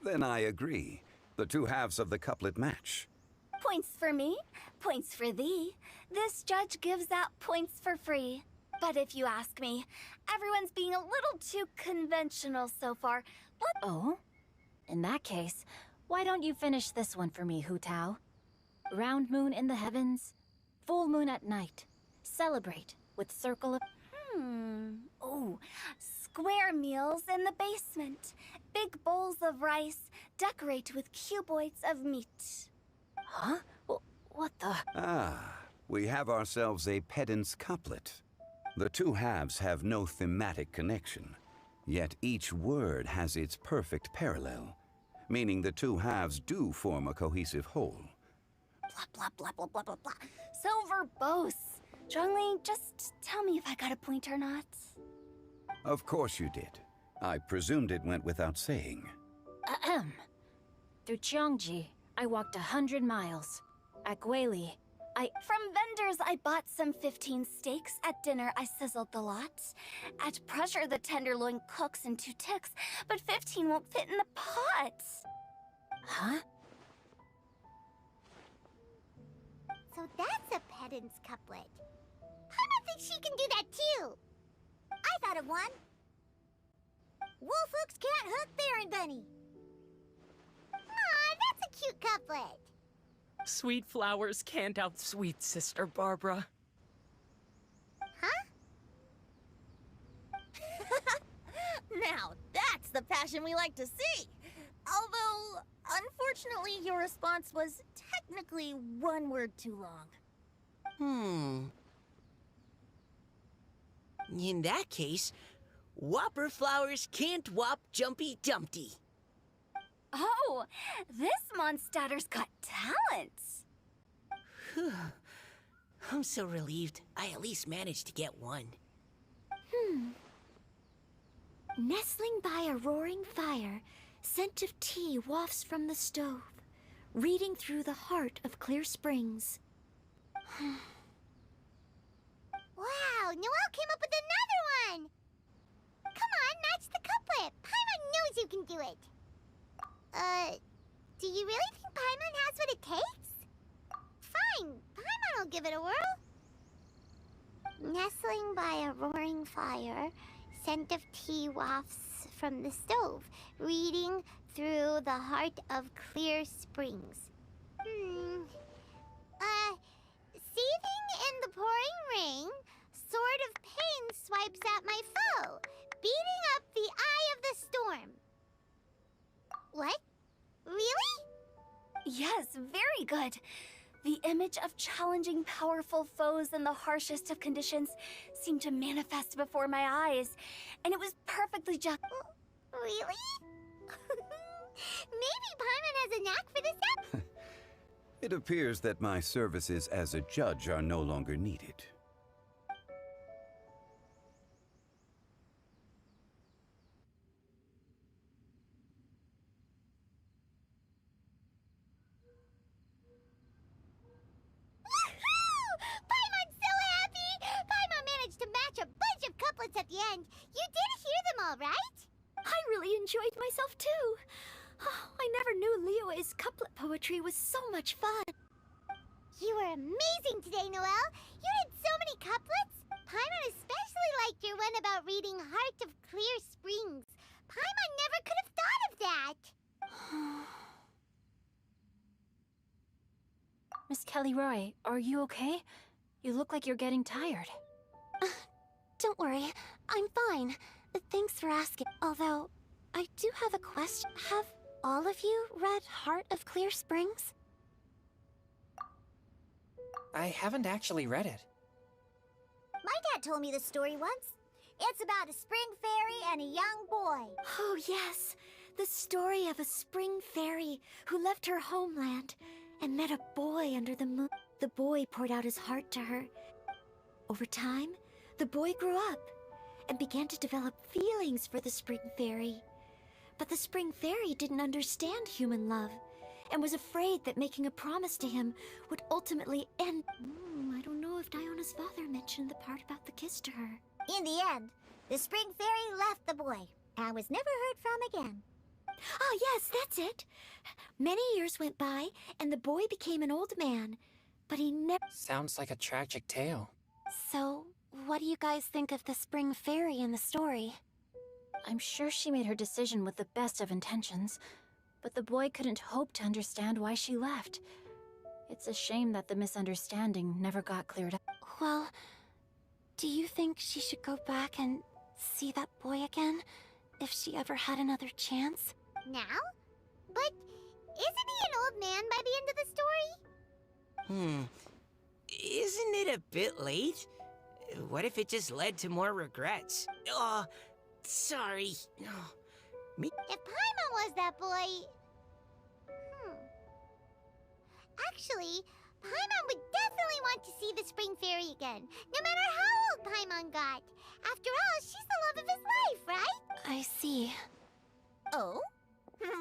Then I agree. The two halves of the couplet match. Points for me, points for thee. This judge gives out points for free. But if you ask me, everyone's being a little too conventional so far. Oh? In that case, why don't you finish this one for me, Hu Tao? Round moon in the heavens, full moon at night. Celebrate with circle of... Oh, square meals in the basement. Big bowls of rice, decorate with cuboids of meat. Huh? What the... Ah, we have ourselves a pedant's couplet. The two halves have no thematic connection, yet each word has its perfect parallel, meaning the two halves do form a cohesive whole. Blah, blah, blah, blah, blah, blah, blah. So verbose. Zhongli, just tell me if I got a point or not. Of course you did. I presumed it went without saying. Ahem. Through Qiangji, I walked 100 miles. At Guili, From vendors, I bought some 15 steaks. At dinner, I sizzled the lot. At pressure, the tenderloin cooks in 2 ticks, but 15 won't fit in the pot. Huh? So that's a pedant's couplet. Paimon thinks she can do that too. I thought of one. Wolf hooks can't hook Baron Bunny. Aw, that's a cute couplet. Sweet flowers can't outsweet Sister Barbara. Huh? Now, that's the passion we like to see. Although, unfortunately, your response was technically 1 word too long. In that case, Whopper flowers can't whop Jumpy Dumpty. Oh, this monster's got talents. Whew. I'm so relieved I at least managed to get one. Nestling by a roaring fire, scent of tea wafts from the stove, reading through the heart of clear springs. Wow, Noelle came up with another one! Come on, match the couplet. Paimon knows you can do it. Do you really think Paimon has what it takes? Fine, Paimon will give it a whirl. Nestling by a roaring fire, scent of tea wafts from the stove, reading through the heart of clear springs. Seething in the pouring rain, sword of pain swipes at my foe, beating up the eye of the storm. What? Really? Yes, very good. The image of challenging powerful foes in the harshest of conditions seemed to manifest before my eyes, and it was perfectly Really? Maybe Paimon has a knack for this. It appears that my services as a judge are no longer needed. Paimon's so happy! Paimon managed to match a bunch of couplets at the end. You did hear them all, right? I really enjoyed myself too. Oh, I never knew Liyue's couplet poetry was so much fun. You were amazing today, Noelle. You did so many couplets. Paimon especially liked your one about reading Heart of Clear Springs. Paimon never could have thought of that. Miss Kelly Roy, are you okay? You look like you're getting tired. Don't worry, I'm fine. Thanks for asking. Although, I do have a question. Have all of you read Heart of Clear Springs? I haven't actually read it. My dad told me the story once. It's about a spring fairy and a young boy. Oh, yes. The story of a spring fairy who left her homeland and met a boy under the moon. The boy poured out his heart to her. Over time, the boy grew up and began to develop feelings for the spring fairy. But the spring fairy didn't understand human love and was afraid that making a promise to him would ultimately end. I don't know if Diona's father mentioned the part about the kiss to her. In the end, the spring fairy left the boy and was never heard from again. Oh, yes, that's it. Many years went by, and the boy became an old man, but he never... Sounds like a tragic tale. So, what do you guys think of the spring fairy in the story? I'm sure she made her decision with the best of intentions, but the boy couldn't hope to understand why she left. It's a shame that the misunderstanding never got cleared up. Well, do you think she should go back and see that boy again, if she ever had another chance? Now? But isn't he an old man by the end of the story? Isn't it a bit late? What if it just led to more regrets? Oh, sorry. If Paimon was that boy... Actually, Paimon would definitely want to see the spring fairy again, no matter how old Paimon got. After all, she's the love of his life, right? I see. Oh?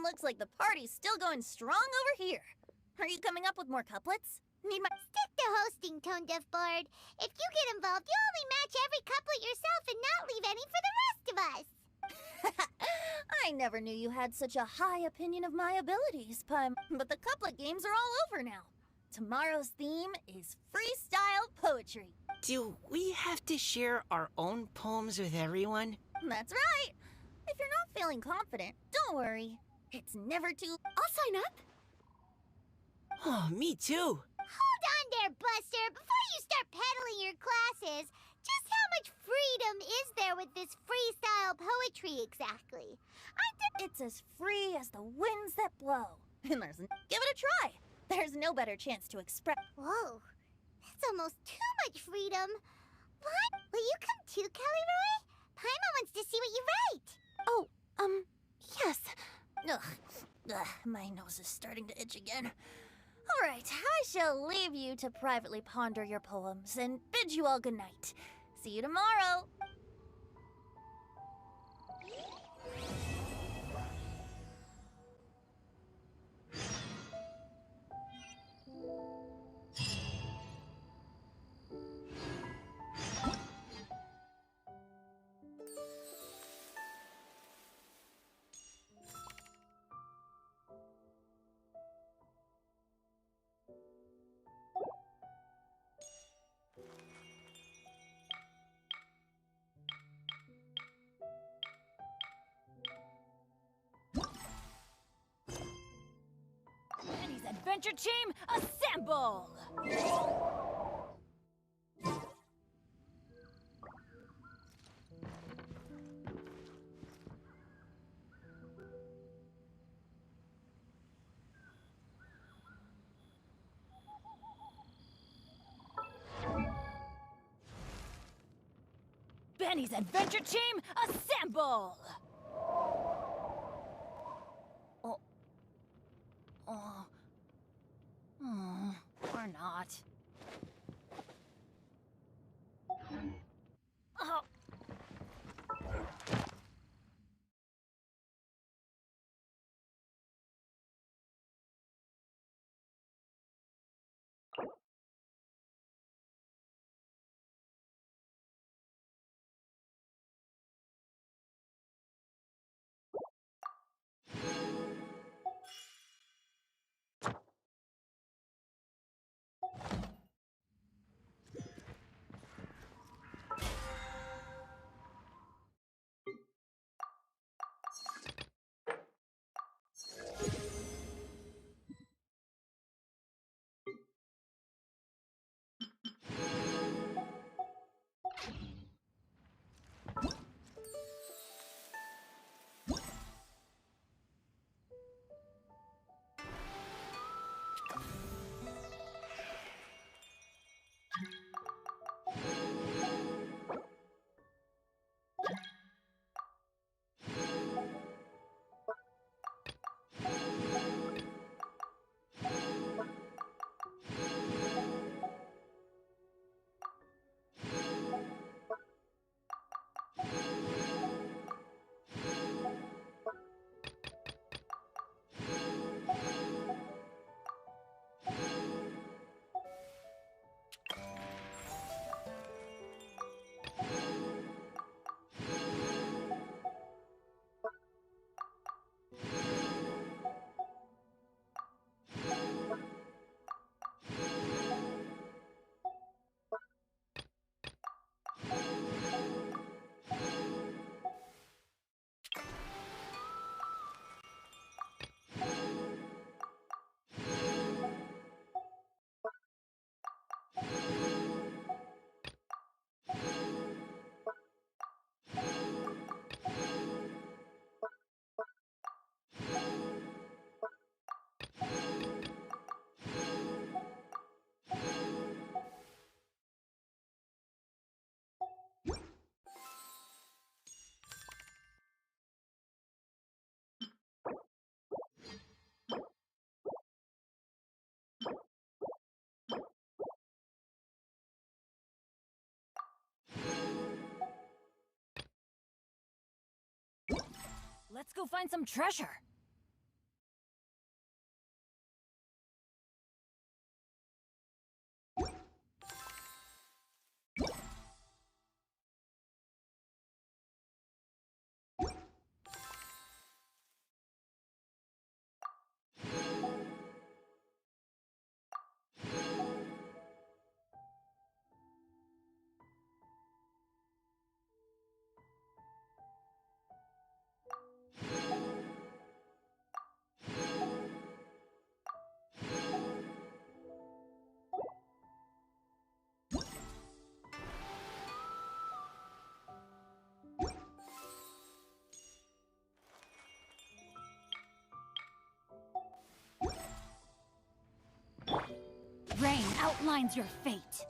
Looks like the party's still going strong over here. Are you coming up with more couplets? Need my... Stick to hosting, Tone Deaf Bard. If you get involved, you only match every couplet yourself and not leave any for the rest of us. I never knew you had such a high opinion of my abilities, Pym. But the couplet games are all over now. Tomorrow's theme is freestyle poetry. Do we have to share our own poems with everyone? That's right. If you're not feeling confident, don't worry. It's never too... I'll sign up. Oh, me too. Hold on there, Buster. Before you start peddling your classes, just how much freedom is there with this freestyle poetry exactly? It's as free as the winds that blow. And give it a try. There's no better chance to express... Whoa, that's almost too much freedom. What? Will you come too, Kelly Roy? Paimon wants to see what you write. Oh, yes. Ugh, my nose is starting to itch again. All right, I shall leave you to privately ponder your poems and bid you all good night. See you tomorrow. Benny's Adventure Team, assemble! Benny's Adventure Team, assemble! Or not. Oh. Let's go find some treasure. outlines your fate.